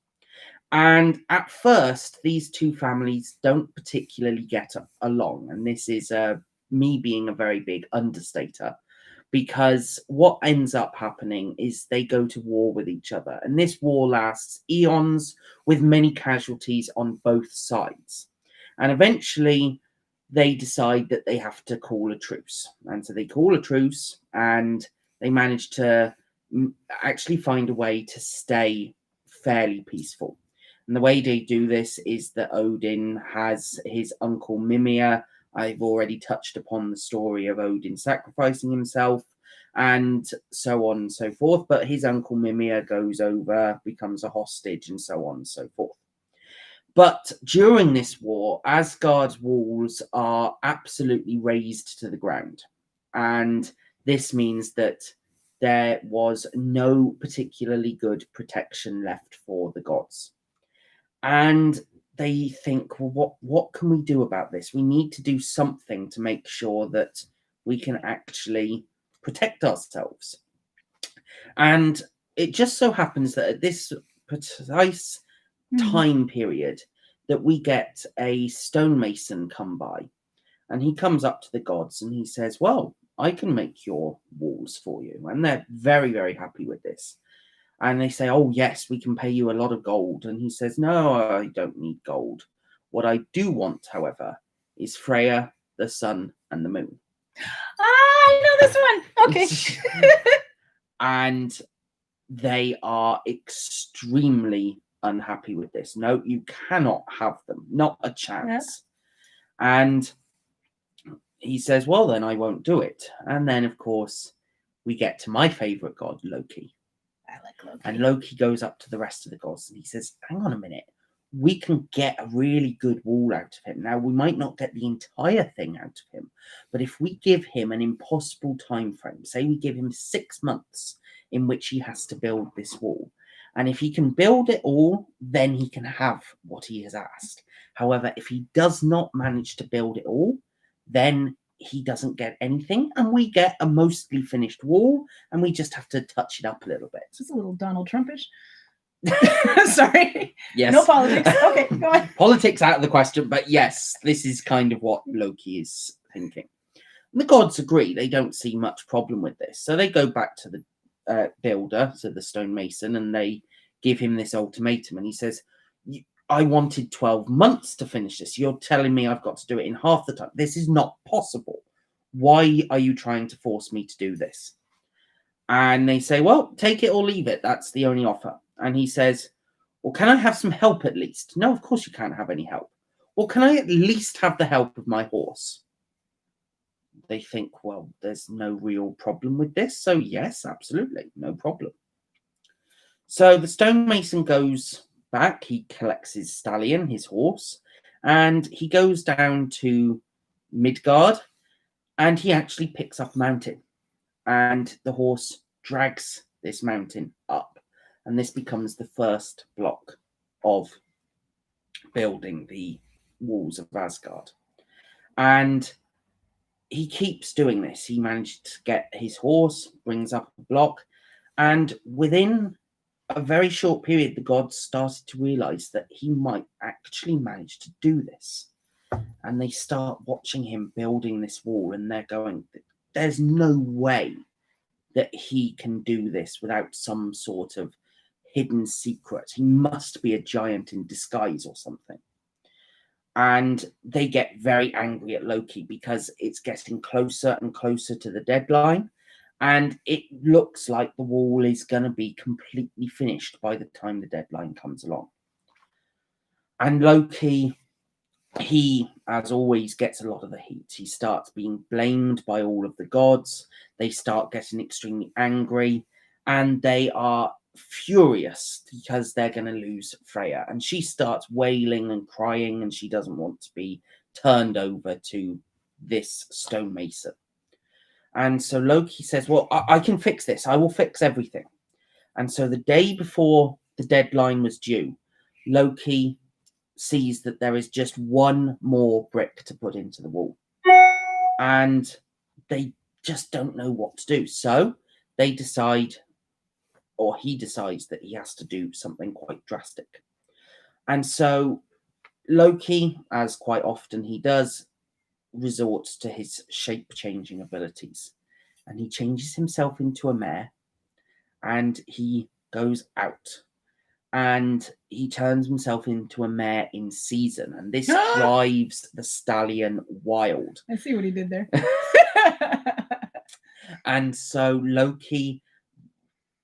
And at first, these two families don't particularly get along, and this is me being a very big understater. Because what ends up happening is they go to war with each other. And this war lasts eons with many casualties on both sides. And eventually they decide that they have to call a truce. And so they call a truce and they manage to actually find a way to stay fairly peaceful. And the way they do this is that Odin has his uncle Mimir. I've already touched upon the story of Odin sacrificing himself and so on and so forth. But his uncle Mimir goes over, becomes a hostage, and so on and so forth. But during this war, Asgard's walls are absolutely razed to the ground. And this means that there was no particularly good protection left for the gods. And they think, well, what can we do about this? We need to do something to make sure that we can actually protect ourselves. And it just so happens that at this precise time period that we get a stonemason come by, and he comes up to the gods and he says, well, I can make your walls for you. And they're very, very happy with this. And they say, oh, yes, we can pay you a lot of gold. And he says, no, I don't need gold. What I do want, however, is Freya the sun and the moon. I know this one. Okay. And they are extremely unhappy with this. No, you cannot have them. Not a chance. Yeah. And he says, well, then I won't do it. And then, of course, we get to my favorite god, Loki. I like Loki. And Loki goes up to the rest of the gods and he says, hang on a minute. We can get a really good wall out of him. Now, we might not get the entire thing out of him, but if we give him an impossible time frame, say we give him 6 months in which he has to build this wall, and if he can build it all, then he can have what he has asked. However, if he does not manage to build it all, then he doesn't get anything, and we get a mostly finished wall, and we just have to touch it up a little bit. Just a little Donald Trumpish. Sorry. Yes. No politics. Okay, go on. Politics out of the question, but yes, this is kind of what Loki is thinking. And the gods agree. They don't see much problem with this. So they go back to the builder, so the stonemason, and they give him this ultimatum. And he says, I wanted 12 months to finish this. You're telling me I've got to do it in half the time. This is not possible. Why are you trying to force me to do this? And they say, well, take it or leave it. That's the only offer. And he says, well, can I have some help at least? No, of course you can't have any help. Well, can I at least have the help of my horse? They think, well, there's no real problem with this. So yes, absolutely, no problem. So the stonemason goes back. He collects his stallion, his horse, and he goes down to Midgard, and he actually picks up a mountain. And the horse drags this mountain up. And this becomes the first block of building the walls of Asgard. And he keeps doing this. He managed to get his horse, brings up a block, and within a very short period, the gods started to realize that he might actually manage to do this. And they start watching him building this wall, and they're going, there's no way that he can do this without some sort of hidden secret. He must be a giant in disguise or something. And they get very angry at Loki because it's getting closer and closer to the deadline. And it looks like the wall is going to be completely finished by the time the deadline comes along. And Loki, he, as always, gets a lot of the heat. He starts being blamed by all of the gods. They start getting extremely angry. And they are furious because they're going to lose Freya, and she starts wailing and crying, and she doesn't want to be turned over to this stonemason. And so Loki says, well, I can fix this. I will fix everything. And so the day before the deadline was due, Loki sees that there is just one more brick to put into the wall, and they just don't know what to do. So they decide, or he decides, that he has to do something quite drastic. And so Loki, as quite often he does, resorts to his shape-changing abilities. And he changes himself into a mare, and he goes out. And he turns himself into a mare in season. And this drives the stallion wild. I see what he did there. And so Loki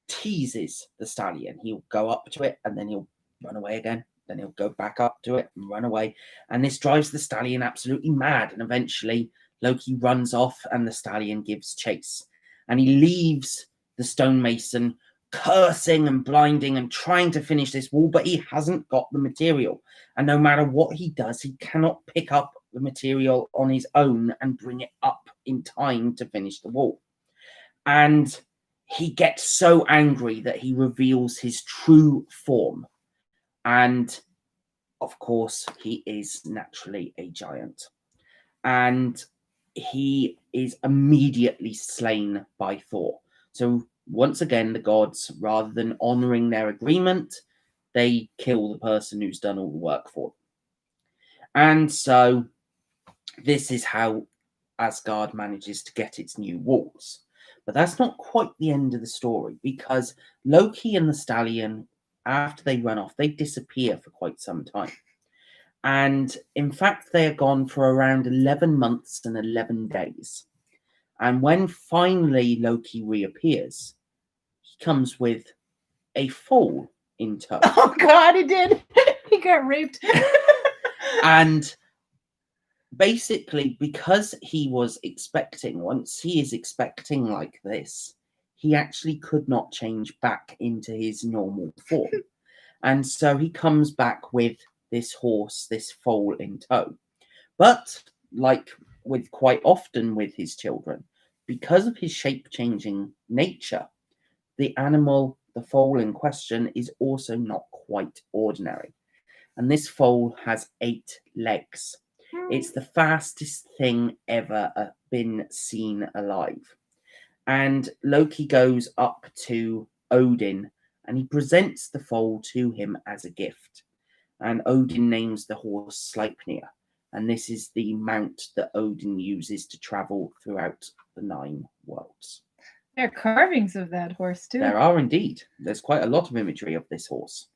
teases the stallion. He'll go up to it and then he'll run away again. Then he'll go back up to it and run away. And this drives the stallion absolutely mad. And eventually Loki runs off and the stallion gives chase. And he leaves the stonemason cursing and blinding and trying to finish this wall, but he hasn't got the material. And no matter what he does, he cannot pick up the material on his own and bring it up in time to finish the wall. And he gets so angry that he reveals his true form. And of course, he is naturally a giant. And he is immediately slain by Thor. So once again, the gods, rather than honoring their agreement, they kill the person who's done all the work for them. And so this is how Asgard manages to get its new walls. But that's not quite the end of the story, because Loki and the stallion, after they run off, they disappear for quite some time. And in fact, they are gone for around 11 months and 11 days. And when finally Loki reappears, he comes with a foal in tow. Oh God, he did. He got raped. And basically, because he was expecting, once he is expecting like this, he actually could not change back into his normal form. And so he comes back with this horse, this foal in tow. But like with quite often with his children, because of his shape-changing nature, the animal, the foal in question, is also not quite ordinary. And this foal has 8 legs. It's the fastest thing ever been seen alive. And Loki goes up to Odin and he presents the foal to him as a gift. And Odin names the horse Sleipnir. And this is the mount that Odin uses to travel throughout the 9 worlds. There are carvings of that horse too. There are indeed. There's quite a lot of imagery of this horse.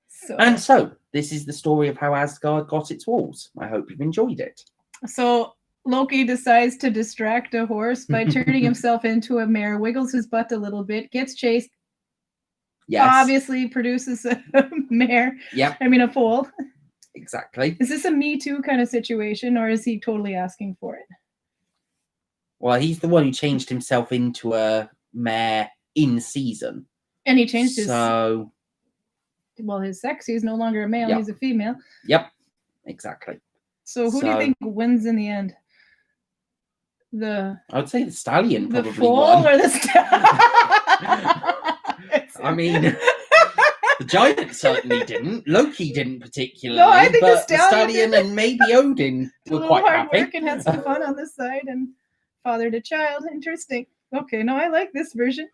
So, So this is the story of how Asgard got its walls. I hope you've enjoyed it. So Loki decides to distract a horse by turning himself into a mare, wiggles his butt a little bit, gets chased, Yes. obviously produces a mare. Yep. I mean, a foal. Exactly. Is this a Me Too kind of situation, or is he totally asking for it? Well, he's the one who changed himself into a mare in season. And he changed his sex. He's no longer a male, Yep. he's a female. Yep. Exactly. So who do you think wins in the end? I would say the stallion the probably foal won. or the stallion? I mean, the giant certainly didn't. Loki didn't particularly. No, I think the but stallion and maybe Odin a were little quite hard happy. work and had some fun on this side and fathered a child. Interesting. Okay, no, I like this version.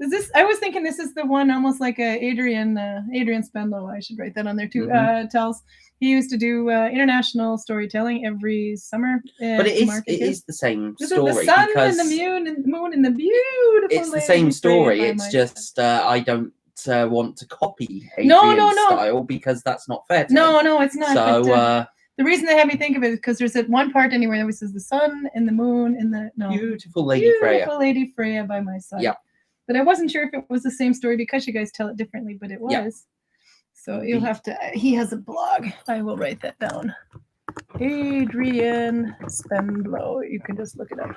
Is this? I was thinking this is the one almost like Adrian Spenlow. I should write that on there too. Tells he used to do international storytelling every summer. But it is the same this story. Is the sun because and the moon and the beautiful. It's the same story. It's just I don't want to copy Adrian's style because that's not fair to him. No, it's not. So but, the reason they had me think of it is because there's that one part anywhere that says the sun and the moon and the beautiful Lady Freya by my side. Yeah. But I wasn't sure if it was the same story because you guys tell it differently, but it was. Yeah. So you'll have to. He has a blog. I will write that down. Adrian Spenlow. You can just look it up.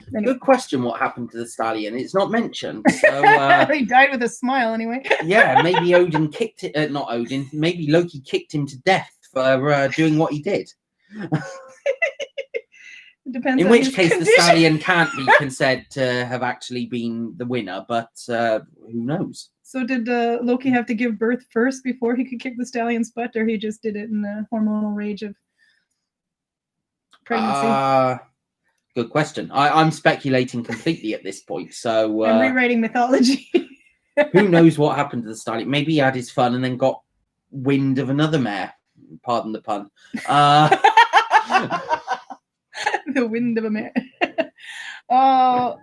Anyway. Good question. What happened to the stallion? It's not mentioned. So he died with a smile anyway. Yeah, maybe Odin kicked it. Not Odin. Maybe Loki kicked him to death for doing what he did. It depends. In which case, condition. the stallion can't be said to have actually been the winner, but who knows? So did Loki have to give birth first before he could kick the stallion's butt, or he just did it in the hormonal rage of pregnancy? Good question. I'm speculating completely at this point. So I'm rewriting mythology. Who knows what happened to the stallion? Maybe he had his fun and then got wind of another mare. Pardon the pun. The wind of a mare.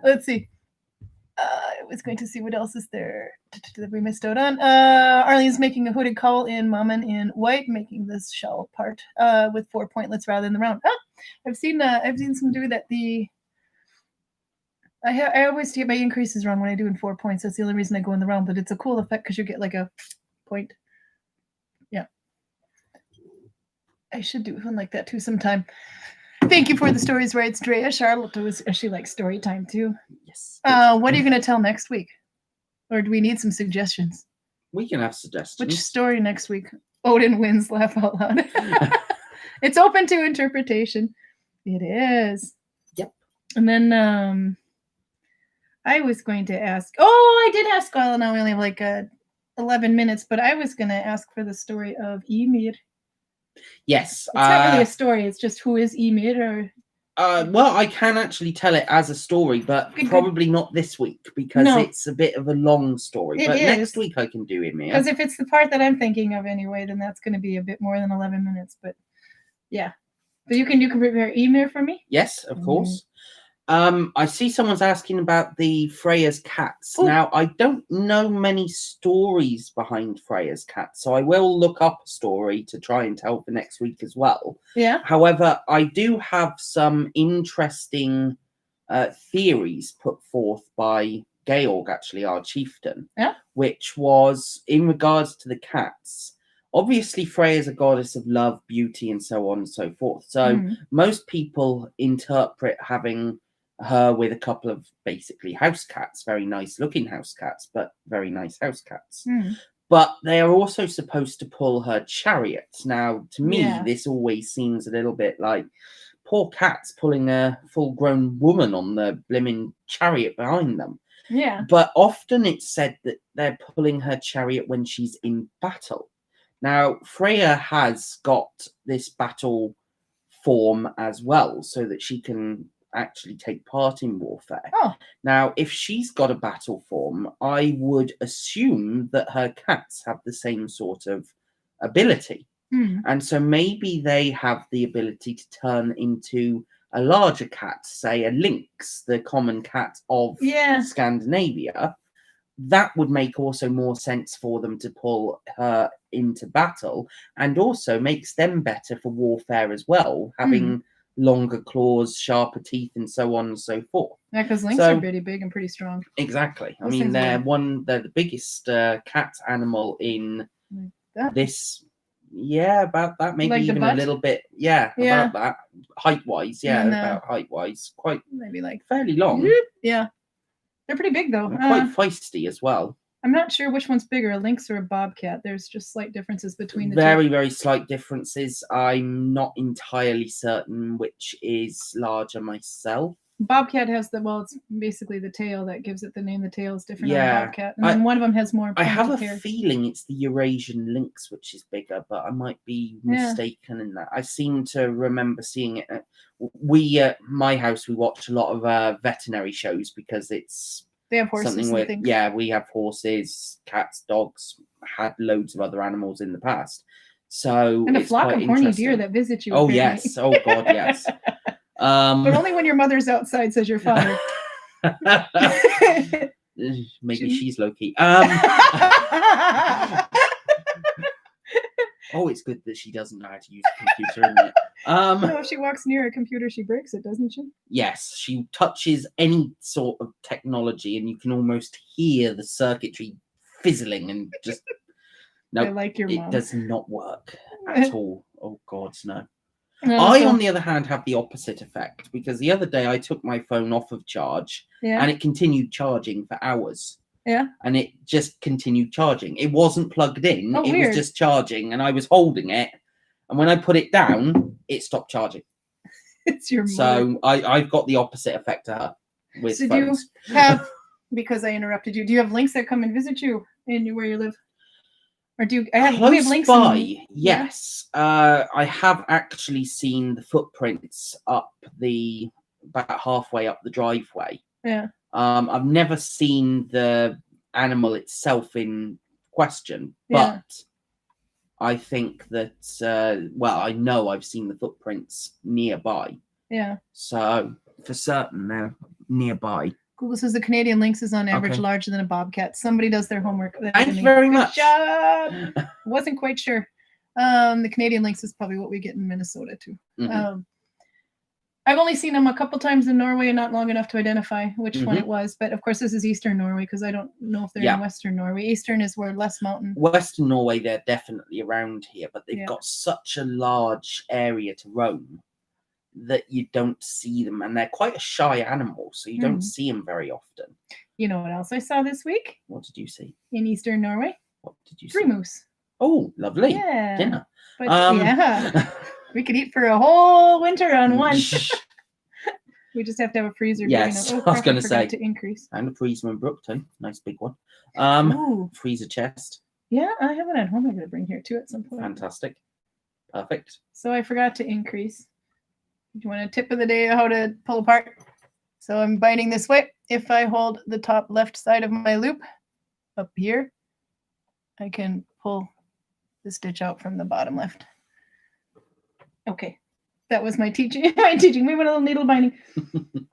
Let's see. I was going to see what else is there that we missed out on. Arlene's making a hooded cowl in Mammon in white, making this shell part with 4 pointlets rather than the round. I've seen some do that. I always get my increases wrong when I do in 4 points. That's the only reason I go in the round, but it's a cool effect because you get like a point. Yeah. I should do one like that too sometime. Thank you for the stories, writes Drea. Charlotte she likes story time too. Yes. What are you going to tell next week? Or do we need some suggestions? We can have suggestions. Which story next week? Odin wins, laugh out loud. It's open to interpretation. It is. Yep. And then I was going to ask. Oh, I did ask. Well, now we only have like 11 minutes, but I was going to ask for the story of Ymir. Yes. It's not really a story. It's just who is Ymir. Well, I can actually tell it as a story, but probably not this week because it's a bit of a long story. But next week I can do Ymir. Because if it's the part that I'm thinking of anyway, then that's going to be a bit more than 11 minutes. But yeah. But you can prepare Ymir for me? Yes, of course. I see someone's asking about the Freya's cats. Ooh. Now, I don't know many stories behind Freya's cats, so I will look up a story to try and tell for next week as well. Yeah. However, I do have some interesting theories put forth by Georg, actually, our chieftain, which was in regards to the cats. Obviously, Freya is a goddess of love, beauty, and so on and so forth. So most people interpret having her with a couple of basically house cats, very nice looking house cats, but very nice house cats. But they are also supposed to pull her chariot. Now, to me, this always seems a little bit like poor cats pulling a full-grown woman on the blimmin' chariot behind them. Yeah. But often it's said that they're pulling her chariot when she's in battle. Now, Freya has got this battle form as well, so that she can actually take part in warfare. Now, if she's got a battle form, I would assume that her cats have the same sort of ability. And so maybe they have the ability to turn into a larger cat, say a lynx, the common cat of Scandinavia. That would make also more sense for them to pull her into battle, and also makes them better for warfare as well, having longer claws, sharper teeth, and so on and so forth. Yeah, because lynx are pretty big and pretty strong. Exactly. I mean, they're the biggest cat animal in this. Yeah, about that. Maybe like even a little bit. Yeah, about that. Height-wise, about height-wise. Quite maybe like fairly long. Yeah. They're pretty big though. And quite feisty as well. I'm not sure which one's bigger, a lynx or a bobcat. There's just slight differences between the two. Very slight differences. I'm not entirely certain which is larger myself. Bobcat has it's basically the tail that gives it the name. The tail is different on a bobcat. And then one of them has more I have a hair. feeling it's the Eurasian lynx which is bigger, but I might be mistaken in that. I seem to remember seeing it. We at my house, we watch a lot of veterinary shows because it's they have horses something and things. Yeah, we have horses, cats, dogs, had loads of other animals in the past. So and a flock of horny deer that visit you. Oh yes, oh god, yes. But only when your mother's outside, says your father. Maybe she's low-key. Oh, it's good that she doesn't know how to use a computer, isn't it? No, if she walks near a computer, she breaks it, doesn't she? Yes, she touches any sort of technology and you can almost hear the circuitry fizzling and just... No, like your mom. It does not work at all. Oh, God, no. I, on the other hand, have the opposite effect, because the other day I took my phone off of charge and it continued charging for hours. Yeah. And it just continued charging. It wasn't plugged in. Oh, it weird. was just charging and I was holding it. And when I put it down, it stopped charging. It's your mother. So I've got the opposite effect to her with phones. Do you have, because I interrupted you, do you have links that come and visit you in where you live? Or do you, we have links by, yes. I have actually seen the footprints up about halfway up the driveway. Yeah. I've never seen the animal itself in question, but I think that, I know I've seen the footprints nearby. Yeah. So, for certain, they're nearby. Google says the Canadian lynx is on average larger than a bobcat. Somebody does their homework. Thank you very much. Good job. Wasn't quite sure. The Canadian lynx is probably what we get in Minnesota too. I've only seen them a couple times in Norway, not long enough to identify which one it was. But of course, this is Eastern Norway because I don't know if they're in Western Norway. Eastern is where less mountain. Western Norway, they're definitely around here, but they've got such a large area to roam that you don't see them, and they're quite a shy animal, so you don't see them very often. You know what else I saw this week? What did you see? In Eastern Norway? What did you see? Free moose. Oh, lovely. Yeah. Dinner. But we could eat for a whole winter on one. We just have to have a freezer. Yes, I was going to say. To increase. And a freezer in Brookton. Nice big one. Freezer chest. Yeah, I have it at home. I'm going to bring here too at some point. Fantastic. Perfect. So I forgot to increase. Do you want a tip of the day how to pull apart? So I'm binding this way. If I hold the top left side of my loop up here, I can pull the stitch out from the bottom left. Okay. That was my teaching. My teaching. We went a little needle binding.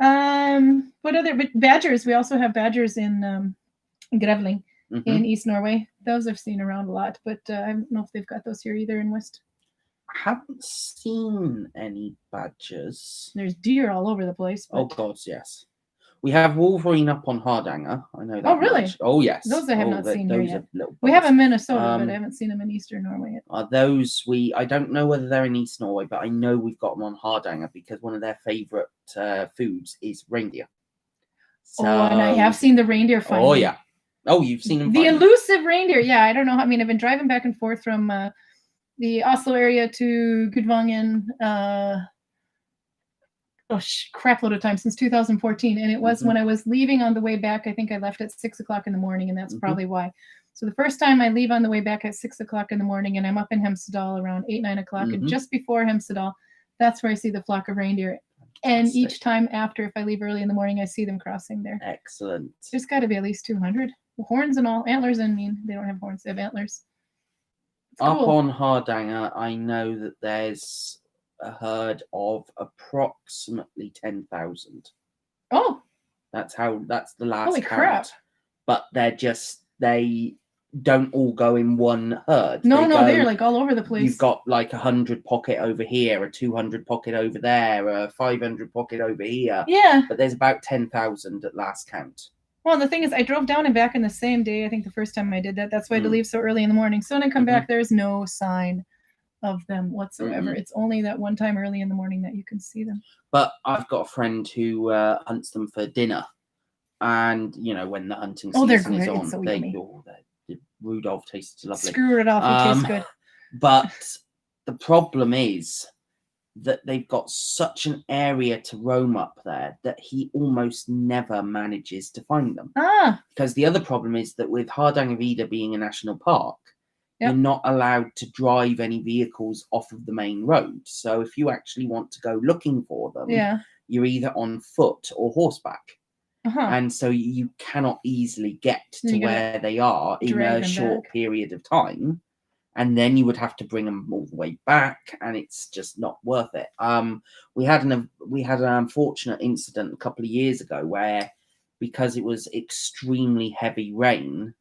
But badgers? We also have badgers in Gudvangen in East Norway. Those I've seen around a lot, but I don't know if they've got those here either in West. I haven't seen any badgers. There's deer all over the place. Oh God, yes. We have wolverine up on Hardanger. I know that. Oh, really? Much. Oh, yes. Those I have not seen here yet. Little we have in Minnesota, Um, but I haven't seen them in Eastern Norway yet. I don't know whether they're in East Norway, but I know we've got them on Hardanger because one of their favourite foods is reindeer. So, and I have seen the reindeer finally. Oh, yeah. Oh, you've seen them The finally. elusive reindeer. Yeah, I don't know. I mean, I've been driving back and forth from the Oslo area to Gudvangen crap load of time since 2014, and it was when I was leaving on the way back. I think I left at 6 o'clock in the morning, and that's probably why. So the first time I leave on the way back at 6 o'clock in the morning, and I'm up in Hemsedal around 8-9 o'clock, and just before Hemsedal, that's where I see the flock of reindeer. And each time after, if I leave early in the morning, I see them crossing there. Excellent. There's got to be at least 200 horns and all, antlers. I mean, they don't have horns; they have antlers. Up on Hardanger, I know that there's a herd of approximately 10,000. Oh, that's the last holy count. Crap. But they don't all go in one herd. They're like all over the place. You've got like 100 pocket over here, a 200 pocket over there, a 500 pocket over here. Yeah. But there's about 10,000 at last count. Well, the thing is, I drove down and back in the same day. I think the first time I did that. That's why I had to leave so early in the morning. So when I come back, there's no sign of them whatsoever. It's only that one time early in the morning that you can see them. But I've got a friend who hunts them for dinner. And, when the hunting season is on, so the Rudolph tastes lovely. Screw it off, it tastes good. But the problem is that they've got such an area to roam up there that he almost never manages to find them. Because the other problem is that with Hardangervidda being a national park, you're not allowed to drive any vehicles off of the main road. So if you actually want to go looking for them, you're either on foot or horseback. And so you cannot easily get to where they are in a short period of time. And then you would have to bring them all the way back, and it's just not worth it. We had an unfortunate incident a couple of years ago where, because it was extremely heavy rain,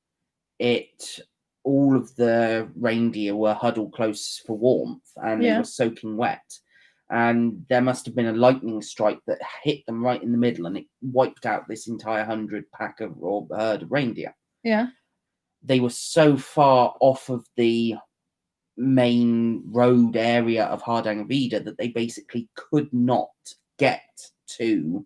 all of the reindeer were huddled close for warmth, and they were soaking wet. And there must have been a lightning strike that hit them right in the middle, and it wiped out this entire 100 pack of herd of reindeer. Yeah. They were so far off of the main road area of Hardangervidda that they basically could not get to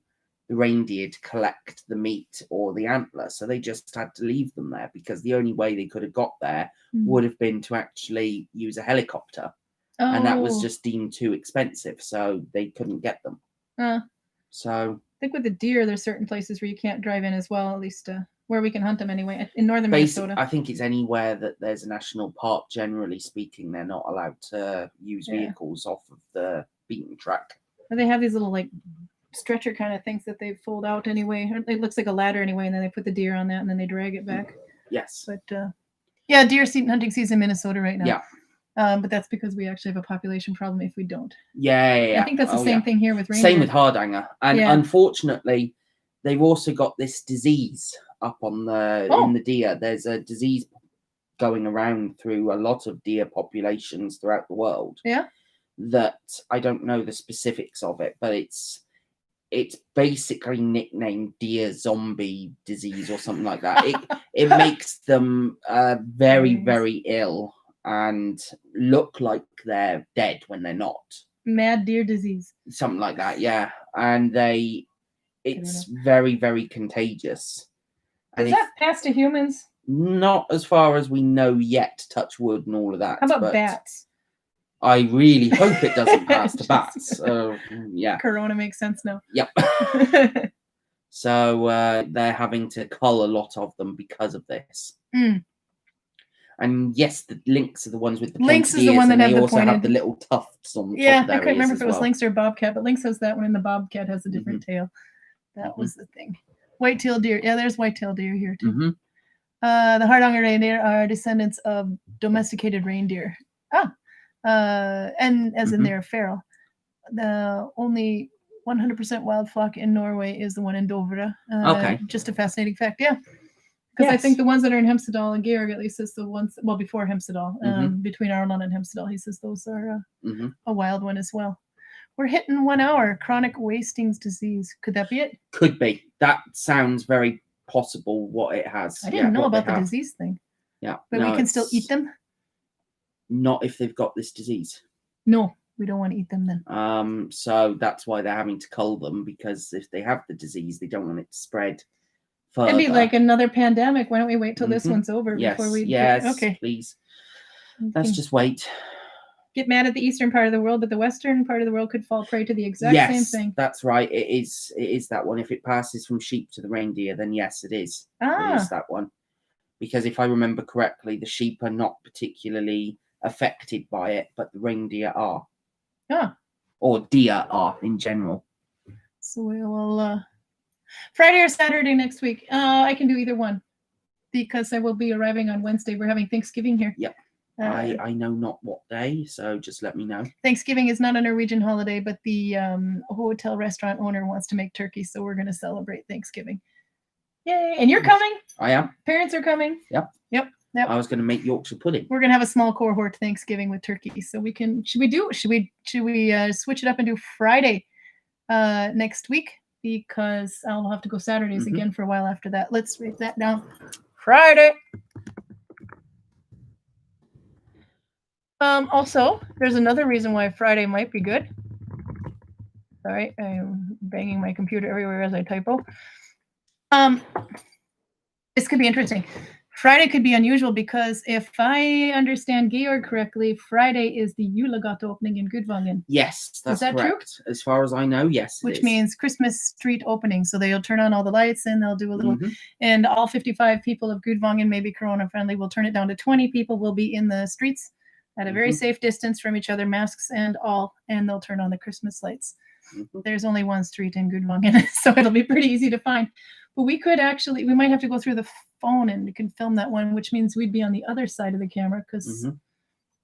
the reindeer to collect the meat or the antler. So they just had to leave them there, because the only way they could have got there would have been to actually use a helicopter. And that was just deemed too expensive, so they couldn't get them. So I think with the deer, there's certain places where you can't drive in as well, at least where we can hunt them anyway. In northern Minnesota, I think it's anywhere that there's a national park. Generally speaking, they're not allowed to use vehicles off of the beaten track. But they have these little like stretcher kind of things that they fold out anyway. It looks like a ladder anyway, and then they put the deer on that, and then they drag it back. Yes. But deer hunting season in Minnesota right now. Yeah. But that's because we actually have a population problem if we don't. Yeah. I think that's the same thing here with reindeer. Same with Hardanger. And unfortunately, they've also got this disease up on in the deer. There's a disease going around through a lot of deer populations throughout the world. Yeah. That I don't know the specifics of it, but it's basically nicknamed deer zombie disease or something like that. It makes them very, very ill and look like they're dead when they're not. Mad deer disease. Something like that, yeah. And it's very, very contagious. Does that pass to humans? Not as far as we know yet, touch wood and all of that. How about bats? I really hope it doesn't pass to bats. Yeah. Corona makes sense now. Yep. So they're having to cull a lot of them because of this. And yes, the lynx are the ones with the lynx is the one that have they also pointed. have the little tufts on top of their I couldn't remember if it was well. lynx or bobcat, but lynx has that one, and the bobcat has a different tail. That was the thing. White-tailed deer. Yeah, there's white-tailed deer here too. The Hardanger reindeer are descendants of domesticated reindeer. And as in they're feral. the only 100% wild flock in Norway is the one in Dovre. Okay. Just a fascinating fact. Yeah. Because I think the ones that are in Hemsedal and Georg, at least, is the ones, well, before Hemsedal, between Ireland and Hemsedal, he says those are a wild one as well. We're hitting 1 hour. Chronic wasting disease. Could that be it? Could be. That sounds very possible what it has. I didn't know about the disease thing. Yeah. But we can still eat them? Not if they've got this disease. No, we don't want to eat them then. So that's why they're having to cull them, because if they have the disease, they don't want it to spread further. It'd be like another pandemic. Why don't we wait till this one's over before we... Yes, okay. Please. Let's just wait. Get mad at the eastern part of the world, but the western part of the world could fall prey to the exact same thing. That's right. It is that one. If it passes from sheep to the reindeer, then yes, it is. It is that one. Because if I remember correctly, the sheep are not particularly affected by it, but the reindeer are. Or deer are in general. So we will Friday or Saturday next week. I can do either one because I will be arriving on Wednesday. We're having Thanksgiving here. Yep. I know not what day, so just let me know. Thanksgiving is not a Norwegian holiday, but the hotel restaurant owner wants to make turkey, so we're going to celebrate Thanksgiving. Yay! And you're coming? I am. Parents are coming? Yep. I was going to make Yorkshire pudding. We're going to have a small cohort Thanksgiving with turkey, so we can. Should we switch it up and do Friday next week? Because I'll have to go Saturdays again for a while after that. Let's write that down. Friday. Also, there's another reason why Friday might be good. Sorry, I'm banging my computer everywhere as I typo. This could be interesting. Friday could be unusual because if I understand Georg correctly, Friday is the Julegata opening in Gudvangen. Yes, that's correct. True? As far as I know, yes. Which means Christmas street opening. So they'll turn on all the lights and they'll do a little, and all 55 people of Gudvangen, maybe Corona friendly, will turn it down to 20 people will be in the streets at a very safe distance from each other, masks and all, and they'll turn on the Christmas lights. There's only one street in Gudvangen, so it'll be pretty easy to find. But we might have to go through the phone and we can film that one, which means we'd be on the other side of the camera because,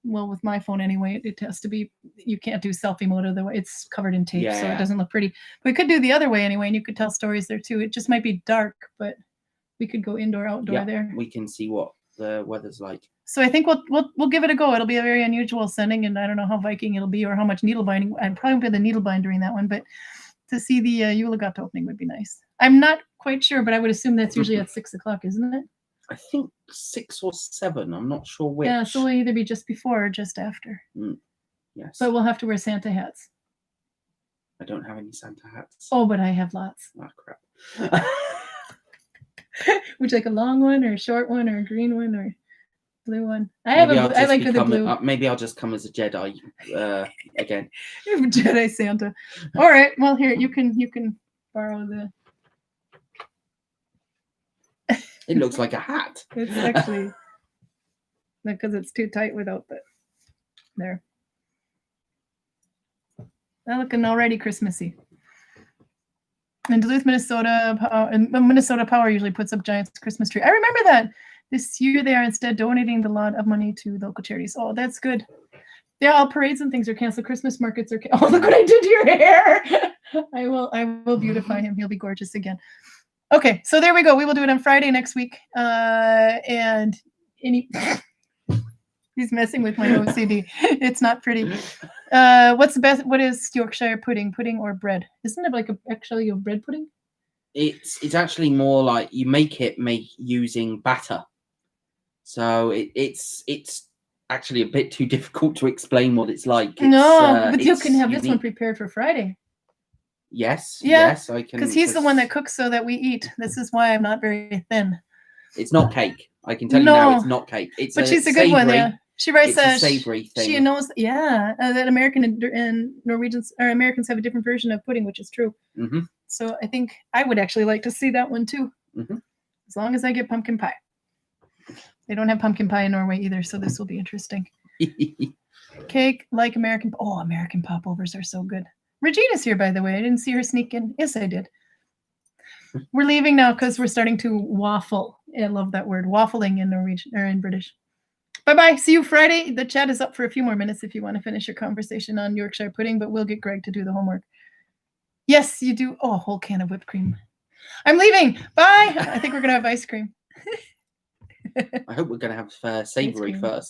well, with my phone anyway, it has to be, you can't do selfie mode otherwise. It's covered in tape, so it doesn't look pretty. But we could do the other way anyway, and you could tell stories there too. It just might be dark, but we could go indoor, outdoor there. We can see what the weather's like. So I think we'll give it a go. It'll be a very unusual sending, and I don't know how Viking it'll be or how much needle binding. I probably won't be the needle bind during that one, but to see the Julegata opening would be nice. I'm not quite sure, but I would assume that's usually at 6:00, isn't it? I think 6 or 7. I'm not sure which. Yeah, so it'll either be just before or just after. Yes. But we'll have to wear Santa hats. I don't have any Santa hats. Oh, but I have lots. Oh, crap. Would you like a long one or a short one or a green one or blue one? I like the blue. Maybe I'll just come as a Jedi again. Jedi Santa. All right. Well, here you can borrow the. It looks like a hat. It's actually because it's too tight without the there. Now looking already Christmassy. In Duluth, Minnesota Power usually puts up giant Christmas tree. I remember that. This year they are instead donating the lot of money to local charities. Oh, that's good. Yeah, all parades and things are canceled. Christmas markets are canceled. Oh, look what I did to your hair. I will beautify him. He'll be gorgeous again. Okay, so there we go. We will do it on Friday next week. And he's messing with my OCD. It's not pretty. What's the best? What is Yorkshire pudding? Pudding or bread? Isn't it like actually a bread pudding? It's actually more like you make using batter. So it's actually a bit too difficult to explain what it's like. But you can have this one prepared for Friday. Yes, I can. Because he's the one that cooks so that we eat. This is why I'm not very thin. It's not cake. I can tell you now, it's not cake. But she's a good one. Yeah, she writes a savory thing. She knows. That American and Norwegians or Americans have a different version of pudding, which is true. So I think I would actually like to see that one too. As long as I get pumpkin pie. They don't have pumpkin pie in Norway either, so this will be interesting. Cake like American. Oh, American popovers are so good. Regina's here, by the way. I didn't see her sneak in. Yes, I did. We're leaving now because we're starting to waffle. I love that word, waffling in Norwegian or in British. Bye-bye. See you Friday. The chat is up for a few more minutes if you want to finish your conversation on Yorkshire pudding, but we'll get Greg to do the homework. Yes, you do. Oh, a whole can of whipped cream. I'm leaving. Bye. I think we're going to have ice cream. I hope we're going to have savory cream. first.